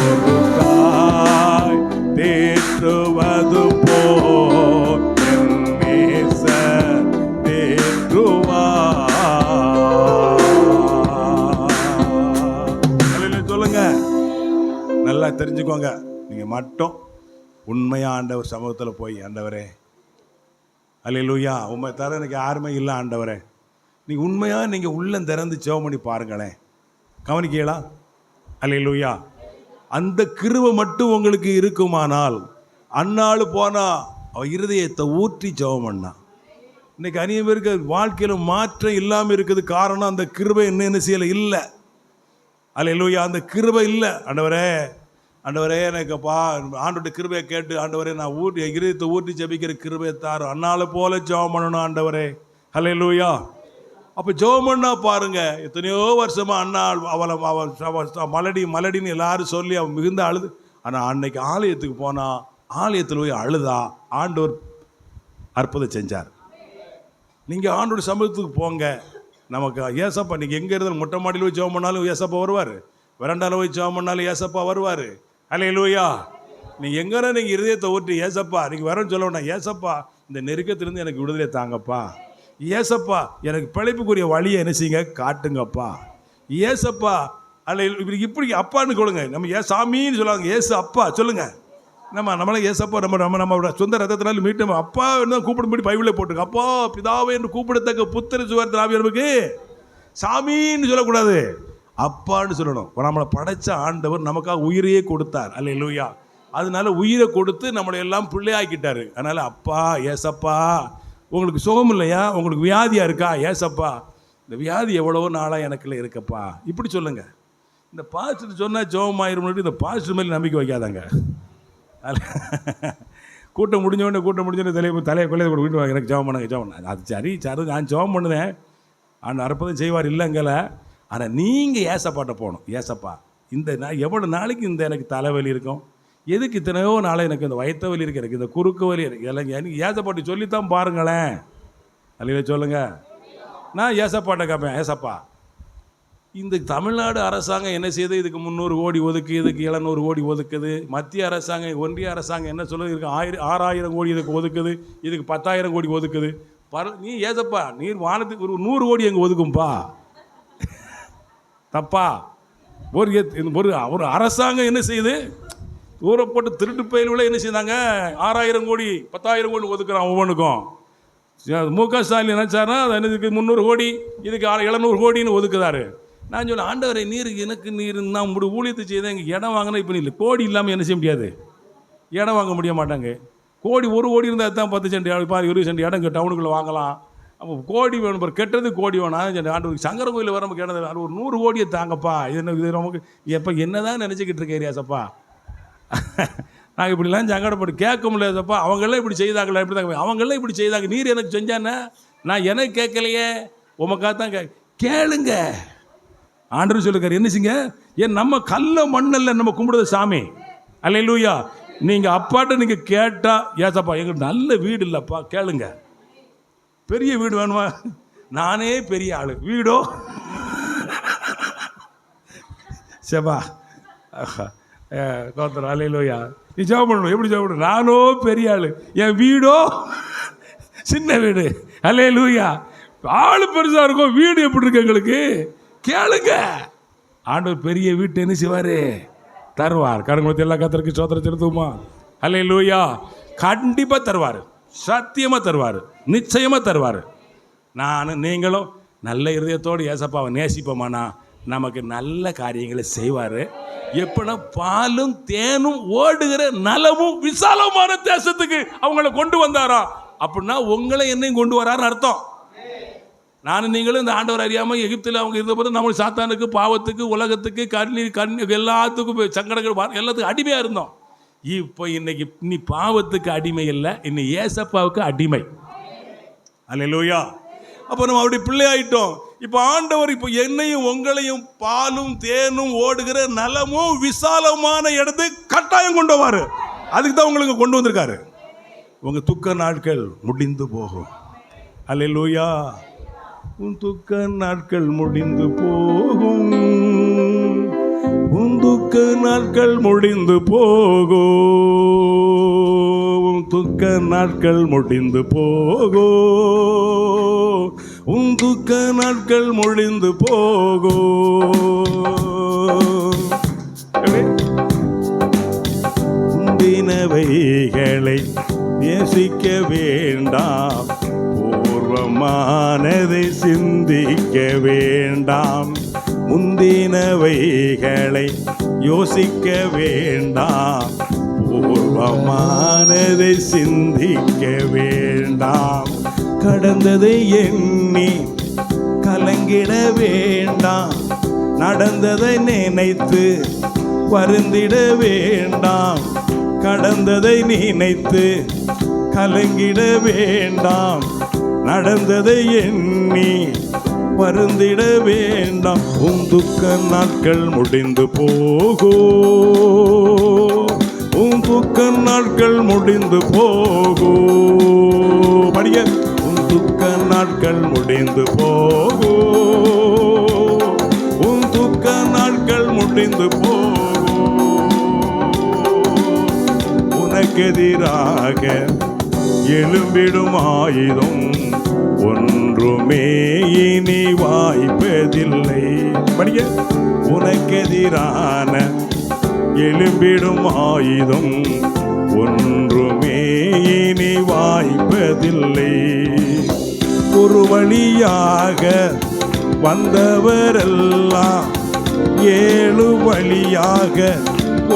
ஒரு தாய் தேற்றுவதும் நல்லா தெரிஞ்சுக்கோங்க. நீங்கள் மட்டும் உண்மையாக ஆண்டவர் சமூகத்தில் போய், ஆண்டவரே அல்லேலூயா, உண்மை தர எனக்கு யாருமே இல்லை ஆண்டவரே, நீங்கள் உண்மையாக நீங்கள் உள்ளம் திறந்து ஜெபம் பண்ணி பாருங்களேன். கவனிக்கலாம். அல்லேலூயா. அந்த கிருபை மட்டும் உங்களுக்கு இருக்குமானால், அந்நாள் போனால் அவள் இருதயத்தை ஊற்றி ஜெபம் பண்ணா. இன்னைக்கு அநேக பேருக்கு வாழ்க்கையில் மாற்றம் இல்லாமல் இருக்குது. காரணம் அந்த கிருபை என்ன செய்யலை, இல்லை. அல்லேலூயா. அந்த கிருபை இல்லை. ஆண்டவரே ஆண்டவரே எனக்குப்பா ஆண்டோட கிருபையை கேட்டு, ஆண்டவரே நான் இருதயத்தை ஊற்றி ஜெபிக்கிற கிருபையை தாரு, அந்நாளை போல ஜெபம் பண்ணணும் ஆண்டவரே. அல்லேலூயா. அப்போ ஜெபம் பண்ணா பாருங்க, எத்தனையோ வருஷமா அண்ணாள் அவள் மலடின்னு எல்லாரும் சொல்லி அவன் மிகுந்த அழுது. ஆனால் அன்னைக்கு ஆலயத்துக்கு போனா, ஆலயத்தில் போய் அழுதா, ஆண்டவர் அற்புதம் செஞ்சார். நீங்கள் ஆண்டோட சமூகத்துக்கு போங்க. நமக்கு ஏசப்பா, நீங்கள் எங்கே இருந்தாலும் மொட்டை மாடியில் போய் ஜெபம் பண்ணாலும் ஏசப்பா வருவார், வெரண்டாவில் போய் ஜெபம் பண்ணாலும் ஏசப்பா வருவார். அல்லேலூயா. நீங்கள் எங்கன்னா நீங்கள் இருதயத்தை ஊற்றி ஏசப்பா, நீங்கள் வரன்னு சொல்ல வேண்டாம், ஏசப்பா இந்த நெருக்கத்திலிருந்து எனக்கு விடுதலை தாங்கப்பா, ஏசப்பா எனக்கு பிழைப்புக்குரிய வழியை என்ன செய்யுங்க காட்டுங்கப்பா, ஏசப்பா அல்ல இப்படி அப்பான்னு கொடுங்க. நம்ம சாமின்னு சொல்லுவாங்க, ஏசு அப்பா சொல்லுங்க. நம்மளாம் ஏசப்பா நம்ம சொந்த ரத்தத்தினால மீட்டும் அப்பா என்ன கூப்பிடும்படி பைபிளை போட்டுங்க. அப்பா பிதாவை என்று கூப்பிடத்தக்க புத்திர சுவார்த்த ஆவியானவருக்கு சாமின்னு சொல்லக்கூடாது, அப்பான்னு சொல்லணும். நம்மளை படைச்ச ஆண்டவர் நமக்காக உயிரையே கொடுத்தார். அல்லேலூயா. அதனால உயிரை கொடுத்து நம்மளை எல்லாம் பிள்ளையாக்கிட்டாரு. அதனால அப்பா ஏசப்பா. உங்களுக்கு சுகம் இல்லையா, உங்களுக்கு வியாதியாக இருக்கா, ஏசப்பா இந்த வியாதி எவ்வளவோ நாளாக எனக்குள்ள இருக்கப்பா, இப்படி சொல்லுங்க. இந்த பாஸ்டர் சொன்னால் ஜெபம் ஆயிரும், இந்த பாஸ்டர் மேலே நம்பிக்கை வைக்காதாங்க. கூட்டம் முடிஞ்சோடனே தலையை கொள்ளையை கூட வீட்டு எனக்கு ஜெபம் பண்ணுங்க, ஜெபம் பண்ண அது சரி நான் ஜெபம் பண்ணுவேன், ஆனால் அற்புதம் செய்வார் இல்லைங்கள. ஆனால் நீங்கள் ஏசப்பாட்ட போகணும். ஏசப்பா இந்த நான் எவ்வளோ நாளைக்கு இந்த எனக்கு தலைவலி இருக்கும், எதுக்கு இத்தனையோ நாளை எனக்கு இந்த வயிற்று வலி இருக்கு, எனக்கு இந்த குறுக்கு வலி இருக்கு, எல்லாம் எனக்கு ஏசப்பாட்டி சொல்லித்தான் பாருங்களேன். அல்லையில சொல்லுங்கள். நான் ஏசப்பாட்ட கேட்பேன், ஏசப்பா இந்த தமிழ்நாடு அரசாங்கம் என்ன செய்யுது, இதுக்கு 300 கோடி ஒதுக்கு, இதுக்கு 700 கோடி ஒதுக்குது. மத்திய அரசாங்கம் ஒன்றிய அரசாங்கம் என்ன சொல்லுது, இதுக்கு 6000 கோடி இதுக்கு ஒதுக்குது, இதுக்கு 10,000 கோடி ஒதுக்குது. நீ ஏசப்பா நீர் வானத்துக்கு ஒரு 100 கோடி எங்கே ஒதுக்கும்பா, தப்பா? ஒரு அரசாங்கம் என்ன செய்யுது, தூரப்பட்டு திருட்டு பயில்களை என்ன செய்தாங்க, 6000 கோடி 10,000 கோடி ஒதுக்குறான் ஒவ்வொன்றுக்கும். முக ஸ்டாலின் நினைச்சாருன்னா இதுக்கு 300 கோடி, இதுக்கு 700 கோடின்னு ஒதுக்குதாரு. நான் சொல்ல, ஆண்டவரை நீர் எனக்கு நீர் நான் உங்களுடைய ஊழியத்தை செய்த எங்கள் இடம் வாங்கினா இப்போ இல்லை, கோடி இல்லாமல் என்ன செய்ய முடியாது, இடம் வாங்க முடிய மாட்டாங்க. கோடி 1 கோடி இருந்தால் தான் 10 சென்ட் 20 சென்ட் இடம் டவுனுக்குள்ளே வாங்கலாம். அப்போ கோடி வேணும், கெட்டது கோடி வேணும். ஆண்டவருக்கு சங்கர கோயில் வர நமக்கு கேட்டது ஒரு 100 கோடியை தாங்கப்பா. இது நமக்கு எப்போ என்ன தான் நினச்சிக்கிட்டு இருக்கேன் ஏசப்பா. நாங்கள் இப்படிலாம் சங்கடப்பட்டு கேட்க முடியாதப்பா. அவங்களாம் இப்படி செய்தாங்களா, இப்படி தாங்க அவங்களாம் இப்படி செய்தாங்க, நீர் எனக்கு செஞ்சானே, நான் எனக்கு கேட்கலையே, உமக்காக தான் கேளுங்க. ஆண்டவர் சொல்லுக்கார், என்ன செய்யுங்க, ஏன் நம்ம கல்ல மண்ணல்ல நம்ம கும்பிடுறது சாமி. அல்லேலூயா. நீங்கள் அப்பாட்ட நீங்கள் கேட்டால், ஏசப்பா எங்களுக்கு நல்ல வீடு இல்லைப்பா, கேளுங்க. பெரிய வீடு வேணுமா, நானே பெரிய ஆளு, வீடோ சேப்பா தோத்திரம். அல்லேலூயா. நீ ஜெபம் பண்ணணும். எப்படி ஜெபம் பண்ணணும், நானோ பெரிய ஆளு, என் வீடோ சின்ன வீடு. அல்லேலூயா. ஆளு பெருசாக இருக்கும், வீடு எப்படி இருக்கு எங்களுக்கு, கேளுங்க. ஆண்டவர் பெரிய வீட்டு என்ன செய்வார், தருவார். கருங்குளத்தை எல்லா கத்தருக்கு சோத்திரம் செலுத்துவோமா. அல்லேலூயா. கண்டிப்பாக தருவார், சத்தியமாக தருவார், நிச்சயமாக தருவார். நீங்களும் நல்ல இருதயத்தோடு ஏசப்பாவை நேசிப்போமானா நமக்கு நல்ல காரியங்களை செய்வார். எப்படின்னா பாலும் தேனும் ஓடுகிற நலமும் விசாலமான தேசத்துக்கு அவங்கள கொண்டு வந்தாரா, அப்படின்னா உங்களை என்னையும் கொண்டு வராருன்னு அர்த்தம். நானும் நீங்களும் இந்த ஆண்டவர் அறியாமல் எகிப்தில் அவங்க இருந்தபோது நம்மளுக்கு சாத்தானுக்கு, பாவத்துக்கு, உலகத்துக்கு, கண்ணீர் எல்லாத்துக்கும் சங்கடங்கள் எல்லாத்துக்கும் அடிமையாக இருந்தோம். இப்போ இன்னைக்கு நீ பாவத்துக்கு அடிமை இல்லை, இன்னைக்கு ஏசப்பாவுக்கு அடிமை. அல்லேலூயா. அப்போ நம்ம அப்படி பிள்ளையாயிட்டோம். இப்போ ஆண்டவர் இப்போ என்னையும் உங்களையும் பாலும் தேனும் ஓடுகிற நலமும் விசாலமான இடத்துக்கு கட்டாயம் கொண்டு வருவார். அதுக்கு தான் உங்களுக்கு கொண்டு வந்திருக்காரு. உங்கள் துக்க நாட்கள் முடிந்து போகும். அல்லேலூயா. உன் துக்க நாட்கள் முடிந்து போகும், உன் துக்க நாட்கள் முடிந்து போகும், உன் துக்க நாட்கள் முடிந்து போகும், உன் துக்க நாட்கள் முடிந்து போகும். முந்தினவைகளை நேசிக்க வேண்டாம், பூர்வமானதை சிந்திக்க வேண்டாம். முந்தினவைகளை யோசிக்க வேண்டாம், பூர்வமானதை சிந்திக்க வேண்டாம். கடந்ததை எண்ணி கலங்கிட வேண்டாம், நடந்ததை நினைத்து வருந்திட வேண்டாம். கடந்ததை நினைத்து கலங்கிட வேண்டாம், நடந்ததை எண்ணி வருந்திட வேண்டாம். உன் துக்க நாட்கள் முடிந்து போகும், உன் துக்க நாட்கள் முடிந்து போகும். படிக்க, உன் துக்க நாட்கள் முடிந்து போகும், உன் துக்க நாட்கள் முடிந்து போகும். உனக்கெதிராக எழும்பிடும் ஆயுதம் ஒன்றுமே இனி வாய்ப்பதில்லை. படிக்க, உனக்கெதிரான எழும்பிடும் ஆயுதம் ஒன்றுமே இனி வாய்ப்பதில்லை. ஒரு வழியாக வந்தவரெல்லாம் ஏழு வழியாக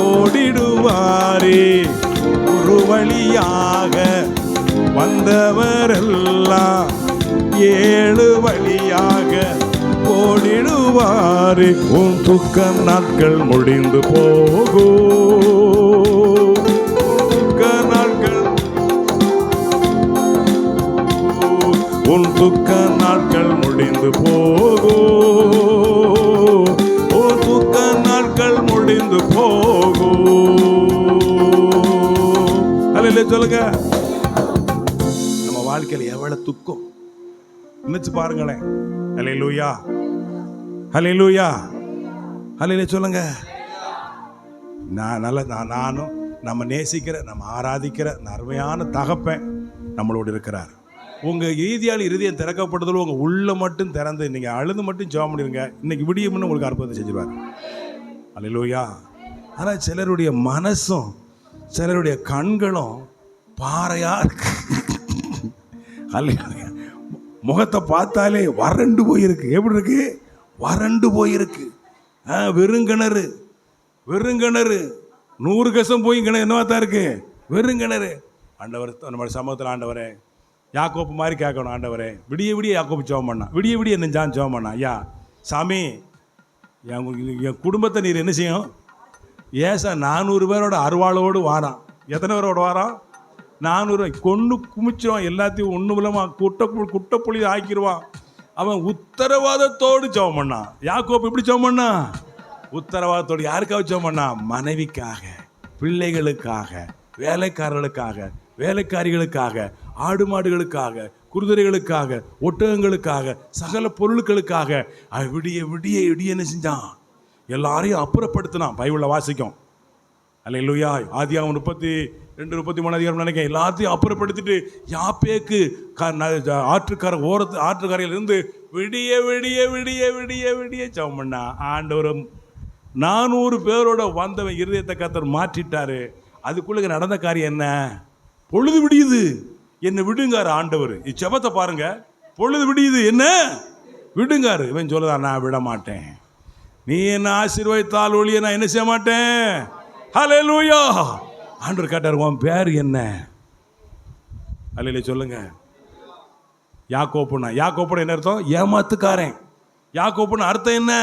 ஓடிடுவாரே. ஒரு வழியாக வந்தவரெல்லாம் ஏழு வழியாக ஓடிடுவாரே. உன் துக்க நாட்கள் முடிந்து போகும், துக்க நாட்கள், உன் துக்க நாட்கள் முடிந்து போகும், உன் துக்க நாட்கள் முடிந்து போகும். அல்லேலூயா சொல்லுங்க. நம்ம வாழ்க்கையில் எவ்வளவு துக்கம் நினைச்சு பாருங்களேன். அல்லேலூயா, அல்லேலூயா, அல்லேலூயா சொல்லுங்க. நானும் நம்ம நேசிக்கிற, நம்ம ஆராதிக்கிற அருமையான தகப்பன் நம்மளோடு இருக்கிறார். உங்கள் ரீதியால் இருதயம் திறக்கப்படுதல் உங்கள் உள்ள மட்டும் திறந்து நீங்கள் அழுது மட்டும் ஜெபம் பண்ணிருங்க. இன்னைக்கு விடியும்னு உங்களுக்கு அற்புதத்தை செஞ்சிருவார். அல்லேலூயா. ஆனால் சிலருடைய மனசும் சிலருடைய கண்களும் பாறையா இருக்கு. அல்லேலூயா. முகத்தை பார்த்தாலே வறண்டு போயிருக்கு. எப்படி இருக்கு? வறண்டு போயிருக்கு. வெறுங்கிணறு, வெறுங்கிணறு, 100 கசம் போய் கிணறு என்னவா தான் இருக்கு? வெறுங்கிணறு. ஆண்டவர் நம்ம சமூகத்தில், ஆண்டவரே யாக்கோப்பு மாதிரி கேட்கணும். ஆண்டவரே, விடிய விடிய யாக்கோப்பு ஜெபம் பண்ணான், விடிய விடிய என்ன ஜான் ஜெபம் பண்ணான். ஐயா சாமி, என் குடும்பத்தை நீர் என்ன செய்யும்? ஏசா 400 பேரோட அருவாளோடு வாரான். எத்தனை பேரோட வாரான்? 400. கொண்டு குமிச்சிருவான், எல்லாத்தையும் ஒன்று மூலமாக குட்டப்புளி ஆக்கிடுவான். அவன் உத்தரவாதத்தோடு ஜெபம் பண்ணான். யாக்கோப்பு எப்படி ஜெபம் பண்ணான்? உத்தரவாதத்தோடு. யாருக்காக ஜெபம் பண்ணான்? மனைவிக்காக, பிள்ளைகளுக்காக, வேலைக்காரர்களுக்காக, வேலைக்காரிகளுக்காக, ஆடு மாடுகளுக்காக, குதிரைகளுக்காக, ஒட்டகங்களுக்காக, சகல பொருட்களுக்காக விடிய விடிய விடிய என்ன செஞ்சான்? எல்லாரையும் அப்புறப்படுத்தினான். பைபிளில் வாசிக்கும். அல்லேலூயா. ஆதியாகமம் 32-33 அதிகாரம் நினைக்க. எல்லாத்தையும் அப்புறப்படுத்திட்டு யாப்பேக்கு ஆற்றுக்கரையில் இருந்து விடிய விடிய விடிய விடிய விடிய ஜெபம் பண்ணா. ஆண்டவர் 400 பேரோட வந்தவன் இருதயத்தை கர்த்தர் மாற்றிட்டாரு. அதுக்குள்ள நடந்த காரியம் என்ன? பொழுது விடியுது, என்ன விடுங்காரு ஆண்டவர். இச்செபத்தை பாருங்க. பொழுது விடியுது, என்ன விடுங்காரு. இவன் சொல்லுதான், நான் விட மாட்டேன். நீ என்ன ஆசீர்வதித்தால் ஒழிய நான் என்ன செய்ய மாட்டேன். ஹல்லேலூயா. ஆண்டவர் கேட்டார், உன் பேர் என்ன? அல்லேலூயா சொல்லுங்க. யாக்கோப்புனா, யாக்கோப்புனா என்ன அர்த்தம்? ஏமாத்துக்காரன். யாக்கோப்புனா அர்த்தம் என்ன?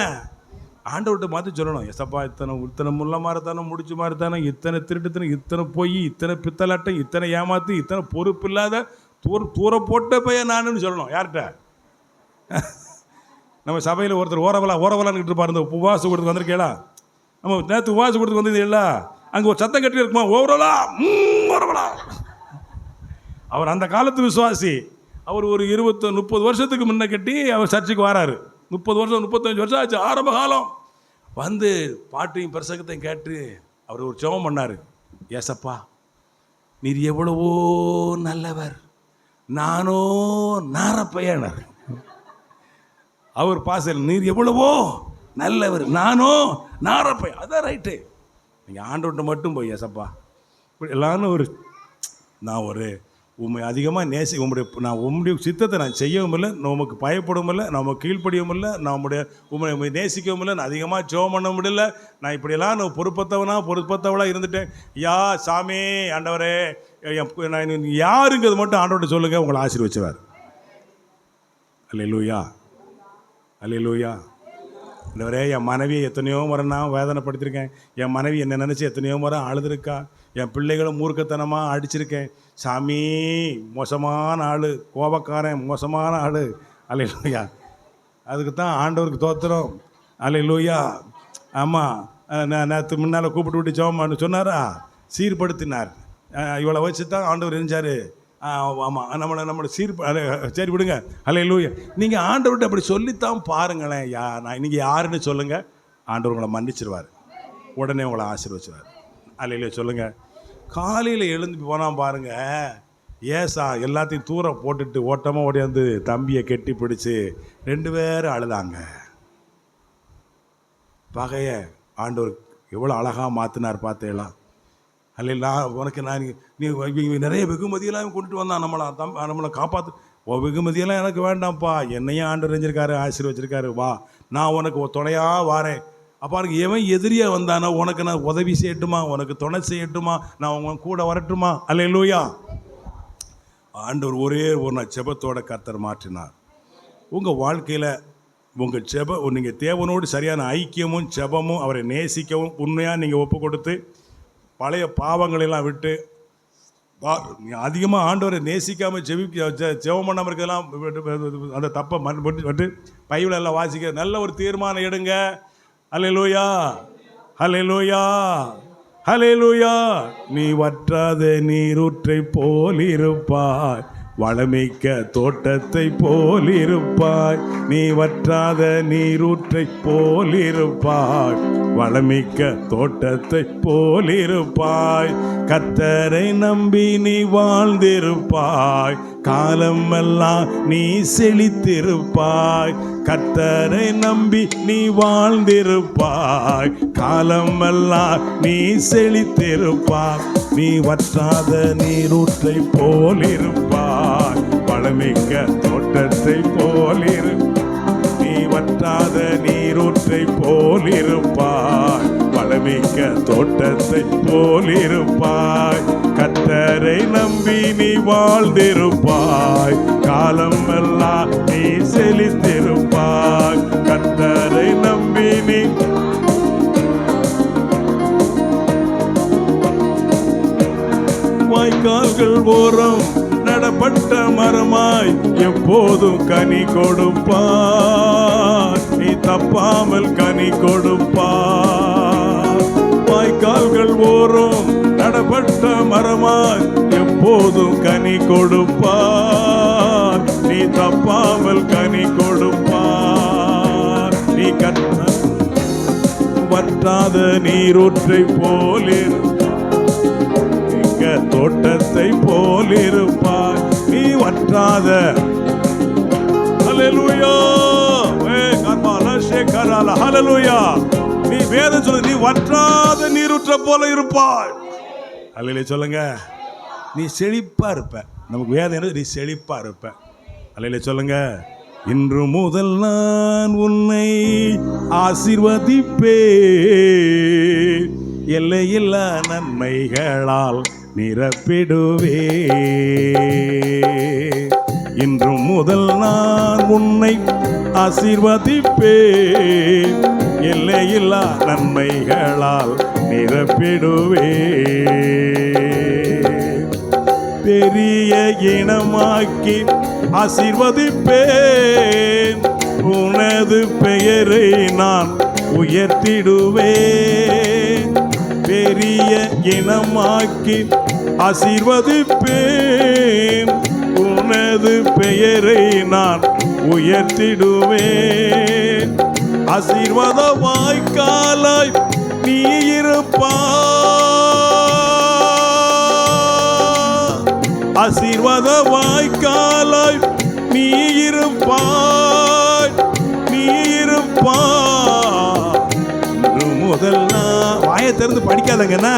ஆண்டவர்கிட்ட மாற்றி சொல்லணும். எசப்பா, இத்தனை முள்ள மாறத்தானே, முடிச்சு மாறத்தானே, இத்தனை திருட்டுத்தனம், இத்தனை பொய், இத்தனை பித்தலாட்டம், இத்தனை ஏமாத்து, இத்தனை பொறுப்பு இல்லாத தூர போட்ட பையன் நானுன்னு சொல்லணும். யார்கிட்ட? நம்ம சபையில் ஒருத்தர் ஓரவலான்னு இருப்பார். இந்த உபவாசம் கொடுத்து வந்திருக்கேளா? நம்ம நேற்று உபவாசம் கொடுத்து வந்தது இல்லை, அங்கே ஒரு சத்தம் கட்டி இருக்குமா? ஓவரலா ஓரவலா. அவர் அந்த காலத்து விசுவாசி. அவர் ஒரு 20-30 வருஷத்துக்கு முன்ன கட்டி அவர் சர்ச்சுக்கு வராரு. 30 வருஷம் 35 வருஷம் ஆச்சு. ஆரம்ப காலம் வந்து பாட்டையும் பிரசங்கத்தையும் கேட்டு அவர் ஒரு ஜெபம் பண்ணார். ஏசப்பா, நீர் எவ்வளவோ நல்லவர், நானோ நாரப்பையனர். அவர் பாசல், நீர் எவ்வளவோ நல்லவர், நானோ நாரப்பையன். அதான் ரைட்டு. நீங்கள் ஆண்டவர்கிட்ட மட்டும் போய், ஏசப்பா இப்படி எல்லாரும் நான் உண்மை அதிகமாக உம்முடைய சித்தத்தை நான் செய்யவும் இல்லை, உமக்கு பயப்படவும் இல்லை, நான் உமக்கு கீழ்ப்படியவும் இல்லை, நான் உம்மை நேசிக்கவும் இல்லை, நான் அதிகமாக ஜெபம் பண்ண முடியல. நான் இப்படியெல்லாம் நான் பொறுப்பத்தவளாக இருந்துட்டேன். சாமி ஆண்டவரே நான் யாருங்கிறது மட்டும் ஆண்டவர்கிட்ட சொல்லுங்கள், உங்களை ஆசீர்வதிச்சுவார். அல்லேலூயா, அல்லேலூயா. ஆண்டவரே, என் மனைவியை எத்தனையோ முறை நான் வேதனைப்படுத்தியிருக்கேன். என் மனைவி என்னை நினச்சி எத்தனையோ முறை அழுதுருக்கா. என் பிள்ளைகளும் மூர்க்கத்தனமாக அடிச்சிருக்கேன். சாமி மோசமான ஆள், கோபக்காரன், மோசமான ஆள். அல்லேலூயா. அதுக்கு தான் ஆண்டவருக்கு தோத்திரம். அல்லேலூயா. ஆமாம், நான் நேற்று முன்னால் கூப்பிட்டு விட்டு ஜெபம் சொன்னாரா, சீர்படுத்தினார். இவளை வச்சு தான் ஆண்டவர் இருந்தார். ஆமாம், நம்மளை சரி விடுங்க. அல்லேலூயா. நீங்கள் ஆண்டவர்கிட்ட அப்படி சொல்லித்தான் பாருங்களேன். நீங்கள் யாருன்னு சொல்லுங்கள், ஆண்டவர் உங்களை மன்னிச்சிருவார், உடனே உங்களை ஆசீர்வதிச்சிருவார். அல்லேலூயா சொல்லுங்கள். காலையில் எழுந்து போனால் பாருங்கள், ஏசா எல்லாத்தையும் தூரம் போட்டுட்டு ஓட்டமாக ஓடியாந்து தம்பியை கெட்டி பிடிச்சி 2 பேரும் அழுதாங்க. பகைய ஆண்டவர் எவ்வளோ அழகாக மாற்றினார் பார்த்தேலாம். அல்ல உனக்கு நீ நிறைய வெகுமதியெல்லாம் கொண்டுட்டு வந்தான், நம்மளை காப்பாற்று. வெகுமதியெல்லாம் எனக்கு வேண்டாம்ப்பா, என்னையும் ஆண்டு செஞ்சிருக்காரு, ஆசீர்வச்சிருக்காரு. வா, நான் உனக்கு துணையாக வாரேன். அப்போ எனக்கு எவன் எதிரியாக வந்தானோ உனக்கு நான் உதவி செய்யட்டுமா, உனக்கு துணை செய்யட்டுமா, நான் உங்க கூட வரட்டுமா. அல்லேலூயா. ஆண்டவர் ஒரே ஒரு நாள் ஜெபத்தோட கர்த்தர் மாற்றினார். உங்கள் வாழ்க்கையில் உங்கள் நீங்கள் தேவனோடு சரியான ஐக்கியமும் ஜெபமும் அவரை நேசிக்கவும் உண்மையாக நீங்கள் ஒப்பு கொடுத்து பழைய பாவங்களெல்லாம் விட்டு அதிகமாக ஆண்டவரை நேசிக்காமல் ஜெபம் பண்ணாமல் இருக்கிறதெல்லாம் அந்த தப்பை விட்டு பைபிள் எல்லாம் வாசிக்க நல்ல ஒரு தீர்மானம் எடுங்க. அல்லேலூயா, அல்லேலூயா, அல்லேலூயா. நீ வற்றாத நீரூற்றை போல் இருப்பாய், வளமிக்க தோட்டத்தை போல் இருப்பாய். நீ வற்றாத நீரூற்றை போல் இருப்பாய், வளமிக்க தோட்டத்தை போல் இருப்பாய். கர்த்தரை நம்பி நீ வாழ்ந்திருப்பாய், காலமெல்லாம் நீ செழித்திருப்பாய். கர்த்தரை நம்பி நீ வாழ்ந்திருப்பாய், காலமெல்லாம் நீ செழித்திருப்பாய். நீ வற்றாத நீரூற்றை போல் இருப்பாய், வளமிக்க தோட்டத்தை போல் நீ வற்றாத நீரூற்றை போல் இருப்பாய், வளமிக்க தோட்டத்தை போல் இருப்பாய். கர்த்தரை நம்பி நீ வாழ்ந்திருப்பாய், காலம் எல்லாம் நீ செழித்திருப்பாய். கர்த்தரை நம்பி நீ வாய்க்கால்கள் ஓரம் நடப்பட்ட மரமாய் எப்போதும் கனி கொடுப்பாய், நீ தப்பாமல் கனி கொடுப்பாய். வாய்க்கால்கள் ஓரம் நடப்பட்ட மரமாய் எப்போதும் கனி கொடுப்பாய், நீ தப்பாமல் கனி கொடுப்பாய். நீ வற்றாத நீரூற்றை போலிரு, தோட்டத்தை போல் இருப்பாய். நீ வற்றாத ஹல்லேலூயா, ஹல்லேலூயா. நீ வேதம் சொல்லு, நீ வற்றாத நீரூற்ற போல இருப்பாய். அல்லேலூயா சொல்லுங்க. நீ செழிப்பா இருப்ப. நமக்கு வேதம் என்ன, நீ செழிப்பா இருப்ப. அல்லேலூயா சொல்லுங்க. இன்று முதல் நான் உன்னை ஆசீர்வதிப்பேன், எல்லையில்லா நன்மைகளால் நிரப்பிடுவே. இன்று முதல் நான் உன்னை ஆசீர்வதிப்பேன், எல்லையில்லா நன்மைகளால் நிரப்பிடுவே. பெரிய இனமாக்கி ஆசீர்வதிப்பேன், உனது பெயரை நான் உயர்த்திடுவேன். பெரிய இனமாக்கி ஆசீர்வதிப்பேன், உனது பெயரை நான் உயர்த்திடுவேன். ஆசீர்வாத வாய்க்காலாய் நீ இருப்பாய், ஆசீர்வாத வாய்க்காலாய் நீ இருப்பாய், நீ இருப்பாய். முதல் வாயை திறந்து படிக்காதங்கண்ணா.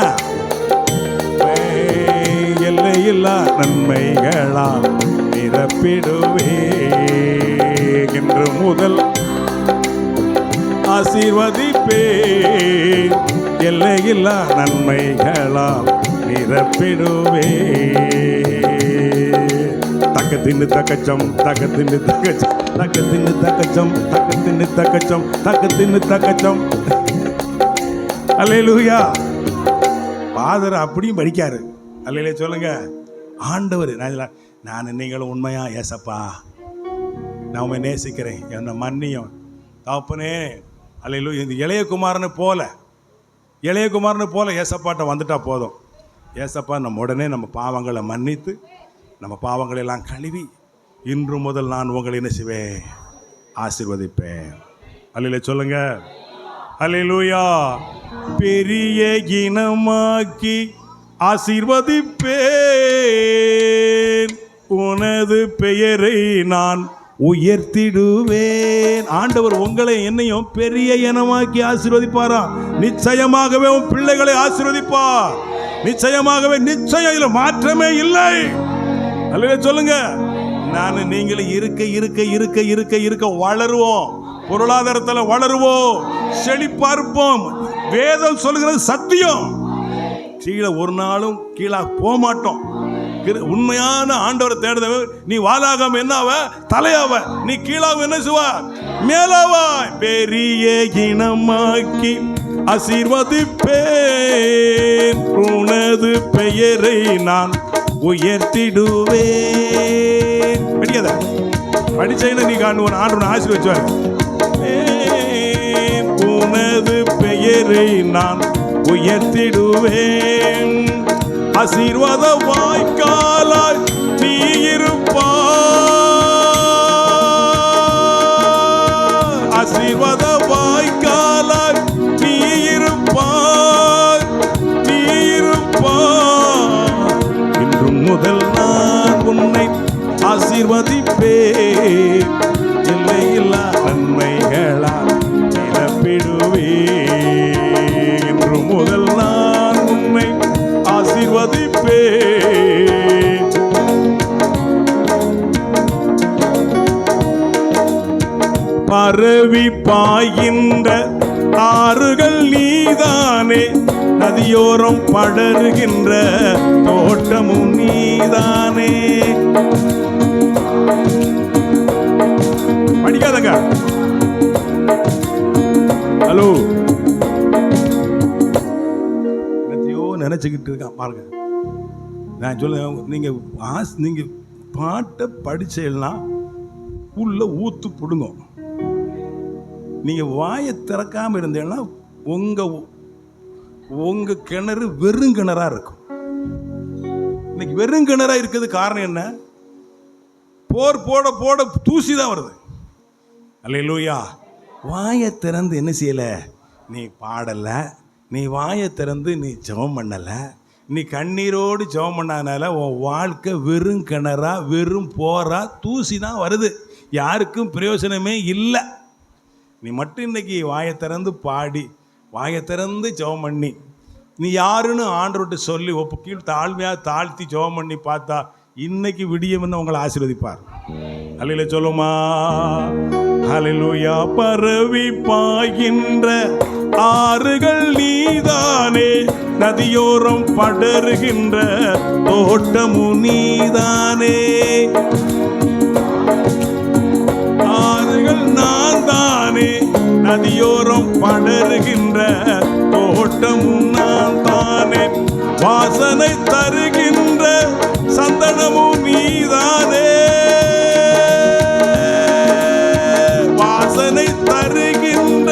எல்லையில்லா நன்மைகளால் நிரப்பிடுவே. இன்று முதல் ஆசீர்வதிப்பே, எல்லையில்லா நன்மைகளால் நிரப்பிடுவே. தக்கத்தின்னு தக்கச்சம், தக்கத்தின்னு தக்கச்சம், தக்கத்தின்னு தக்கச்சம், தக்கத்தின்னு தக்கச்சம், தக்கத்தின்னு தக்கச்சம். அல்லேலூயா. ஃபாதர் அப்படியும் படிக்காரு. அல்லேலூயா சொல்லுங்க. ஆண்டவர் நான் நீங்களும் உண்மையா ஏசப்பா நான் உண்மை நேசிக்கிறேன், என்னை மன்னியும் தகப்பனே. அல்லேலூயா. இந்த இளையகுமாரனை போல ஏசப்பாட்ட வந்துட்டா போதும். ஏசப்பா நம்ம உடனே நம்ம பாவங்களை மன்னித்து நம்ம பாவங்களை எல்லாம் கழுவி இன்று முதல் நான் உங்களை என்ன செய்வேன், ஆசீர்வதிப்பேன். அல்லேலூயா சொல்லுங்க. அல்லேலூயா. பெரிய இனமாக்கி ஆசீர்வதிப்பேன், உனது பெயரை நான் உயர்த்திடுவேன். ஆண்டவர் உங்களை என்னையும் பெரிய இனமாக்கி ஆசீர்வதிப்பாரா? நிச்சயமாகவே உன் பிள்ளைகளை ஆசீர்வதிப்பார். நிச்சயமாகவே, நிச்சயம், இதுல மாற்றமே இல்லை. அல்லேலூயா சொல்லுங்க. நான் நீங்களும் இருக்க இருக்க இருக்க இருக்க இருக்க வளருவோம், பொருளாதாரத்தில் வளருவோம், செழிப்பார்ப்போம். வேதம் சொல்லுகிறது சத்தியம். கீழே ஒரு நாளும் கீழே போக மாட்டோம். உண்மையான ஆண்டவரை தேடுதவ நீ வாலாகாம என்னாவ, தலையாவ. நீ கீழாக என்ன செய்வ, மேலாவா. பெரிய இனமாக்கி ஆசீர்வதிப்பேன், உனது பெயரை நான் உயர்த்திடுவேன். படிக்காத, படிச்சேன்னு நீ காணுவ ஆண்டு ஆசீர்வதிச்சுவார். உனது பெயரை நான் உயர்த்திடுவேன், ஆசீர்வாத வாய்க்காலாய் நீ இருப்பாய், ஆசீர்வாத வாய்க்காலாய் நீ இருப்பாய், நீ இருப்பாய். இன்று முதல் நான் உன்னை ஆசீர்வதிப்பேன், எல்லையில்லா நன்மைகளால் நிரப்பிடுவேன். இன்று முதல் நான் உன்னை ஆசீர்வதிப்பேன். பரவி பாய்கின்ற ஆறுகள் நீதானே, நதியோரம் படருகின்ற தோட்டமும் நீதானே. படிக்காதங்க. ஹலோ, நினைச்சுக்கிட்டு இருக்கான் பாருங்க. நான் சொல்ல, நீங்க பாட்டை படிச்சேன்னா உள்ள ஊத்து புடுங்க. நீங்க வாயை திறக்காம இருந்தேன்னா உங்க கிணறு வெறுங்கிணறா இருக்கும். இன்னைக்கு வெறுங்கிணறா இருக்கிறது காரணம் என்ன? போர் போட போட தூசி தான் வருது. அல்லேலூயா. வாயை திறந்து என்ன செய்யல, நீ பாடல, நீ வாயை திறந்து நீ ஜெபம் பண்ணல, நீ கண்ணீரோடு ஜெபம் பண்ணாதனால உன் வாழ்க்கை வெறும் கிணறா, வெறும் போரா, தூசி தான் வருது. யாருக்கும் பிரயோஜனமே இல்லை. நீ மட்டும் இன்னைக்கு வாயை திறந்து பாடி, வாயை திறந்து ஜெபம் பண்ணி, நீ யாருன்னு ஆண்டவர்கிட்ட சொல்லி கீழ் தாழ்மையாக தாழ்த்தி ஜெபம் பண்ணி பார்த்தா இன்னைக்கு விடியம்னு உங்களை ஆசீர்வதிப்பார். அல்லேலூயா சொல்லுமா. அல்லேலூயா. பரவி பாய்கின்ற ஆறுகள் நீதானே, நதியோரம் படருகின்ற தோட்டமும் நீதானே. ஆறுகள் நான் தானே, நதியோரம் படருகின்ற தோட்டமும் நான் தானே. வாசனை தருகின்ற சந்தனமும் நீதானே, வாசனை தருகின்ற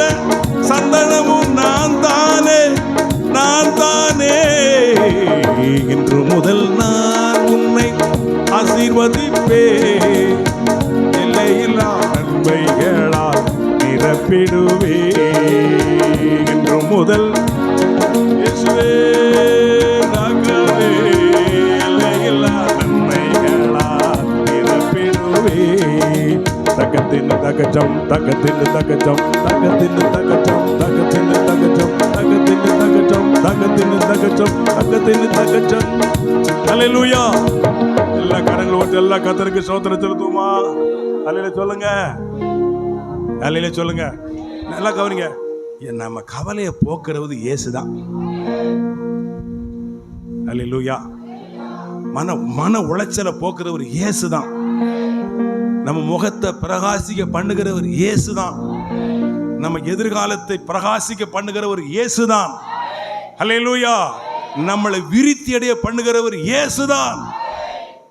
சந்தனமும் நான் தானே, நான் தானே. இன்று முதல் நான் உன்னை ஆசீர்வதிப்பேன், எல்லையில்லா நன்மைகளால் நிரப்பிடுவேன். இன்று முதல் இயேசுவே நகரே, எல்லையில்லா நன்மைகளால் நிரப்பிடுவேன். தக்கத்தின் தகச்சம், தக்கத்தின் தகச்சம், தக்கத்தின் தகச்சம், தக்கத்தின் தகச்சம், தக்கத்தின் தகச்சம், தக்கத்தின் தகச்சம் தக்கத்தின் தகச்சம். அல்லேலூயா. எல்லா கரங்களை ஓட்டு எல்லா கர்த்தருக்கு ஸ்தோத்திரம் செலுத்துமா. அல்லேலூயா சொல்லுங்க, அல்லேலூயா சொல்லுங்க. நல்லா கவனிங்க. நம்ம கவலையை போக்குறது இயேசுதான். அல்லேலூயா. மன உளைச்சலை போக்குறவர் இயேசுதான். நம்ம முகத்தை பிரகாசிக்க பண்ணுகிறவர் இயேசுதான். நம்ம எதிர்காலத்தை பிரகாசிக்க பண்ணுகிறவர் இயேசுதான். அல்லேலூயா. நம்மளை விருத்தி அடைய பண்ணுகிறவர் இயேசுதான்.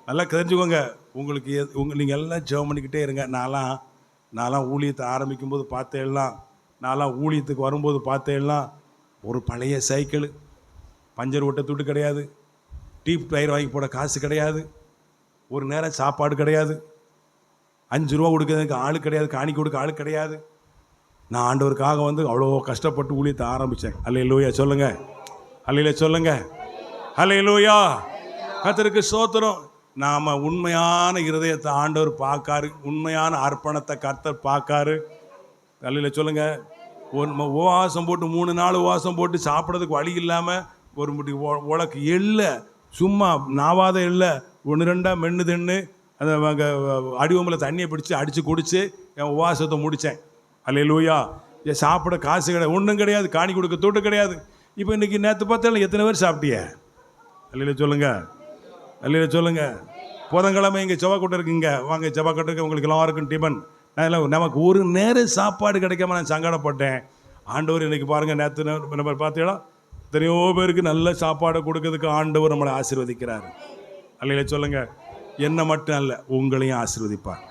நல்லா தெரிஞ்சுக்கோங்க. உங்களுக்கு நீங்க எல்லாம் ஜெபம் பண்ணிக்கிட்டே இருங்க. நான்லாம் ஊழியத்தை ஆரம்பிக்கும் போது பார்த்தேலாம், நான்லாம் ஊழியத்துக்கு வரும்போது பார்த்தேலாம், ஒரு பழைய சைக்கிள், பஞ்சர் ஓட்ட துட்டு கிடையாது, டீப் டயர் வாங்கி போட காசு கிடையாது, ஒரு நேரம் சாப்பாடு கிடையாது, 5 ரூபா கொடுக்கறதுக்கு ஆள் கிடையாது, காணிக்க கொடுக்க ஆள் கிடையாது. நான் ஆண்டவருக்காக அவ்வளோ கஷ்டப்பட்டு ஊழியத்தை ஆரம்பித்தேன். அல்லேலூயா சொல்லுங்க, அல்லேலூயா சொல்லுங்க, அல்லேலூயா. கர்த்தருக்கு ஸ்தோத்திரம். நாம் உண்மையான இருதயத்தை ஆண்டவர் பார்க்காரு, உண்மையான அர்ப்பணத்தை கர்த்தர் பார்க்காரு. அல்லேலூயா சொல்லுங்க. உபவாசம் போட்டு 3 நாள் உபவாசம் போட்டு சாப்பிட்றதுக்கு வழி இல்லாமல் ஒரு முடி உலக்கு எள்ளை சும்மா நாவாத எள்ளை 1-2 மென்று தின்னு அந்த அடிவம்பில் தண்ணியை பிடிச்சி அடித்து குடித்து என் உபவாசத்தை முடித்தேன். அல்லேலூயா. சாப்பிட காசு கிடையாது, ஒன்றும் கிடையாது, காணி கொடுக்க தொட்டு கிடையாது. இப்போ இன்றைக்கி நேற்று பார்த்தாலும் எத்தனை பேர் சாப்பிட்டிய? அல்லேலூயா சொல்லுங்க, அல்லேலூயா சொல்லுங்க. புதன்கிழமை இங்கே செவ்வாய்க்கோட்டை இருக்குங்க, வாங்க செவ்வாய்க்கோட்டை உங்களுக்கு எல்லாருக்கும் டிபன். நமக்கு ஒரு நேரம் சாப்பாடு கிடைக்காம நான் சங்கடப்பட்டேன். ஆண்டவர் இன்றைக்கி பாருங்கள், நேற்று நம்ம பார்த்தீங்களா எத்தனையோ பேருக்கு நல்ல சாப்பாடை கொடுக்கறதுக்கு ஆண்டவர் நம்மளை ஆசீர்வதிக்கிறார். அல்லேலூயா சொல்லுங்க. என்ன மட்டும் அல்ல, உங்களையும் ஆசீர்வதிப்பார்.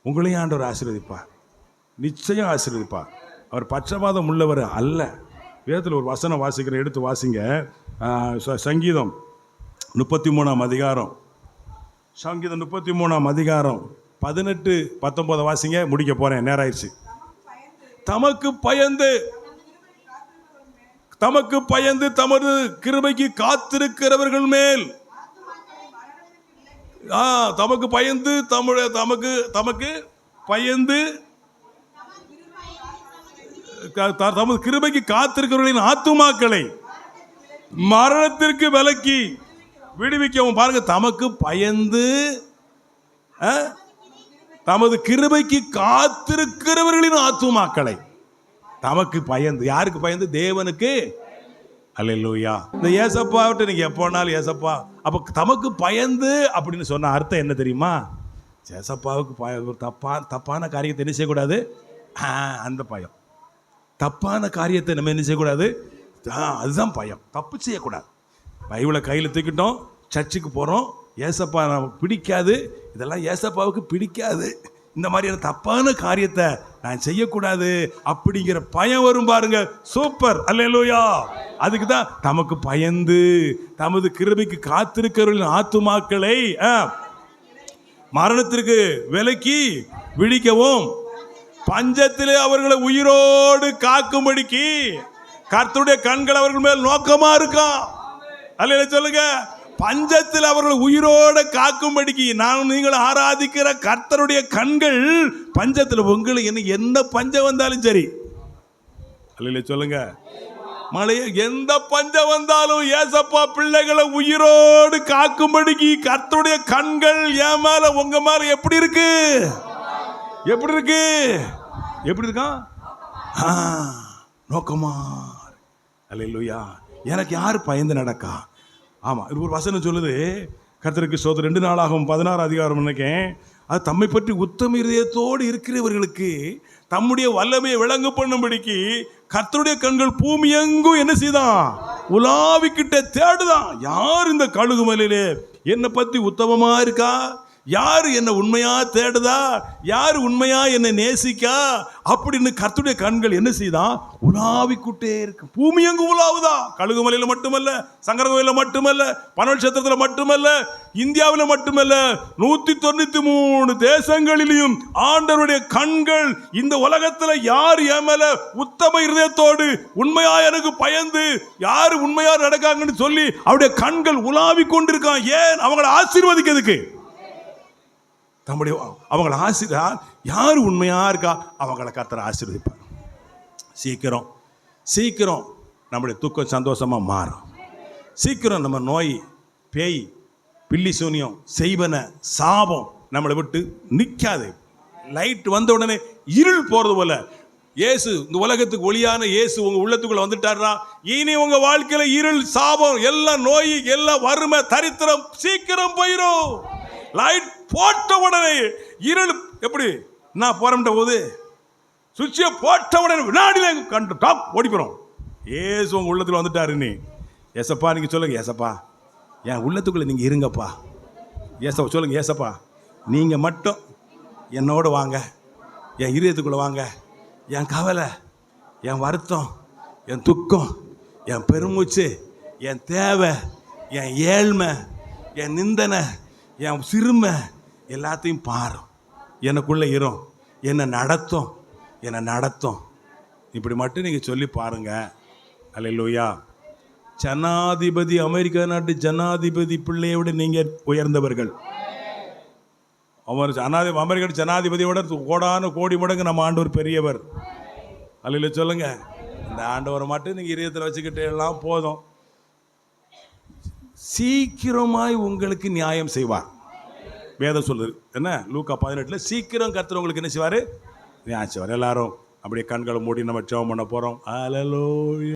உங்களையும் ஆண்டவர் ஆசீர்வதிப்பார், நிச்சயம் ஆசீர்வதிப்பார். அவர் பட்சபாதம் உள்ளவர் அல்ல. வேதத்தில் ஒரு வசனம் வாசிக்கிறேன், எடுத்து வாசிங்க. சங்கீதம் 33ஆம் அதிகாரம், சங்கீதம் 33ஆம் அதிகாரம் 18-19 வாசிங்க. முடிக்க போகிறேன், நேரம் ஆயிடுச்சு. தமக்கு பயந்து தமது கிருபைக்கு காத்திருக்கிறவர்கள் மேல், தமக்கு பயந்து தமக்கு பயந்து தமது கிருபைக்கு காத்திருக்கிறவர்களின் ஆத்துமாக்களை மரணத்திற்கு விலக்கி விடுவிக்கவும். பாருங்க, தமக்கு பயந்து தமது கிருபைக்கு காத்திருக்கிறவர்களின் ஆத்துமாக்களை. தமக்கு பயந்து, யாருக்கு பயந்து? தேவனுக்கு. அல்லேலூயா. இந்த ஏசப்பாவிட்ட நீங்க எப்போனாலும் ஏசப்பா, அப்போ தமக்கு பயந்து அப்படின்னு சொன்ன அர்த்தம் என்ன தெரியுமா? ஏசப்பாவுக்கு தப்பான காரியத்தை என்ன செய்யக்கூடாது, அந்த பயம். தப்பான காரியத்தை நம்ம என்ன செய்யக்கூடாது, அதுதான் பயம். தப்பு செய்யக்கூடாது. பைபிளை கையில் தூக்கிட்டோம், சர்ச்சுக்கு போகிறோம், ஏசப்பா நமக்கு பிடிக்காது, இதெல்லாம் ஏசப்பாவுக்கு பிடிக்காது, இந்த மாதிரியான தப்பான காரியத்தை நான் செய்யக்கூடாது அப்படிங்கிற பயம் வரும் பாருங்க. சூப்பர், அல்லேலூயா. அதுக்கு தான் தமக்கு பயந்து தமது கிருபைக்கு காத்திருக்கிறவர்களின் ஆத்துமாக்களை மரணத்திற்கு விலக்கி விழிக்கவும், பஞ்சத்திலே அவர்களை உயிரோடு காக்கும்படிக்கு கர்த்தருடைய கண்கள் அவர்கள் மேல் நோக்கமா இருக்கா. அல்லேலூயா சொல்லுங்க. பஞ்சத்தில் அவர்கள் உயிரோட காக்கும்படிக்கு நான் நீங்கள் ஆராதிக்கிற கர்த்தருடைய கண்கள் பஞ்சத்தில், உங்களுக்கு என்ன பஞ்சம் வந்தாலும் சரி, அல்லேலூயா சொல்லுங்க, மழைய எந்த பஞ்சம் வந்தாலும் ஏசப்பா பிள்ளைகளை உயிரோடு காக்கும்படிக்கு கர்த்தருடைய கண்கள் என் மேல உங்க மேல எப்படி இருக்கு, எப்படி இருக்கு, எப்படி இருக்கா, நோக்கமா. அல்லேலூயா. எனக்கு யாரு பயந்து நடக்கா? ஆமாம், இது ஒரு வசனம் சொல்லுது, கர்த்தருக்கு ஸ்தோத்திரம். 2 நாளாகவும் 16 அதிகாரம் நினைக்கேன். அது தம்மை பற்றி உத்தம இதயத்தோடு இருக்கிறவர்களுக்கு தம்முடைய வல்லமையை விளங்க பண்ணும்படிக்கு கர்த்தருடைய கண்கள் பூமி எங்கும் என்ன செய்தான், உலாவிக்கிட்ட தேடுதான். யார் இந்த கழுகு மலையிலே என்னை பற்றி உத்தமமா இருக்கா, யாரு என்ன உண்மையா தேடுதா, யாரு உண்மையா என்னை நேசிக்கா அப்படின்னு கர்த்தருடைய கண்கள் என்ன செய்தான், உலாவிக்கிட்டே இருக்கு. பூமி எங்கும் உலாவுதா. கழுகுமலையில மட்டுமல்ல, சங்கரகோயில மட்டுமல்ல, பனவட்சத்திரத்தில் மட்டுமல்ல, இந்தியாவில் மட்டுமல்ல, 193 தேசங்களிலும் ஆண்டவருடைய கண்கள் இந்த உலகத்துல யார் என் மேல உத்தம இருதயத்தோடு உண்மையா எனக்கு பயந்து யாரு உண்மையா நடக்காங்கன்னு சொல்லி அவருடைய கண்கள் உலாவி கொண்டிருக்கான். ஏன்? அவங்களை ஆசீர்வதிக்கிறதுக்கு. அவங்களை யார் உண்மையா இருக்கா அவங்களை கர்த்தர் ஆசீர்வதிப்பார். சீக்கிரம் நம்முடைய துக்கம் சந்தோஷமாக மாறும். சீக்கிரம் நம்ம நோய், பேய், பில்லி சூனியம், செய்வன, சாபம் நம்மளை விட்டு நிற்காது. லைட் வந்த உடனே இருள் போகிறது போல இயேசு, இந்த உலகத்துக்கு ஒளியான இயேசு உங்கள் உள்ளத்துக்குள்ளே வந்துட்டாரா, இனி உங்கள் வாழ்க்கையில் இருள், சாபம், எல்லாம் நோய், எல்லாம் வறுமை, தரித்திரம் சீக்கிரம் போயிடும். லைட் போட்ட உடனே இருள் எப்படி நான் போறேன்ற போது சுவிட்சை போட்ட உடனே வினாடியில் கண்டு டாப் ஓடி போகிறோம். ஏசு உங்கள் உள்ளத்தில் வந்துட்டாரு. நீ ஏசப்பா நீங்கள் சொல்லுங்கள், ஏசப்பா என் உள்ளத்துக்குள்ளே நீங்கள் இருங்கப்பா. ஏசப்பா சொல்லுங்கள், ஏசப்பா நீங்கள் மட்டும் என்னோடு வாங்க, என் இதயத்துக்குள்ளே வாங்க. என் கவலை, என் வருத்தம், என் துக்கம், என் பெருமூச்சு, என் தேவை, என் ஏழ்மை, என் நிந்தனை, என் சிறுமை எல்லாத்தையும் பாரும். எனக்குள்ளே இரும், என்னை நடத்தும். இப்படி மட்டும் நீங்கள் சொல்லி பாருங்க. அல்லேலூயா. ஜனாதிபதி, அமெரிக்கா நாட்டு ஜனாதிபதி பிள்ளையோட நீங்கள் உயர்ந்தவர்கள். அவர் அமெரிக்க ஜனாதிபதியோட கோடி மடங்கு நம்ம ஆண்டவர் பெரியவர். அல்லேலூயா சொல்லுங்க. இந்த ஆண்டவரை மட்டும் நீங்கள் இதயத்தில் வச்சுக்கிட்டே எல்லாம் போதும். சீக்கிரமாய் உங்களுக்கு நியாயம் செய்வார். வேதம் சொல்லுது என்ன, லூக்கா 18 சீக்கிரம் கர்த்தர் உங்களுக்கு என்ன செய்வார், நியாயம் செய்வார். எல்லாரும் அப்படியே கண்களை மூடி நம்ம ஜெபம் பண்ண போகிறோம். அல்லேலூயா.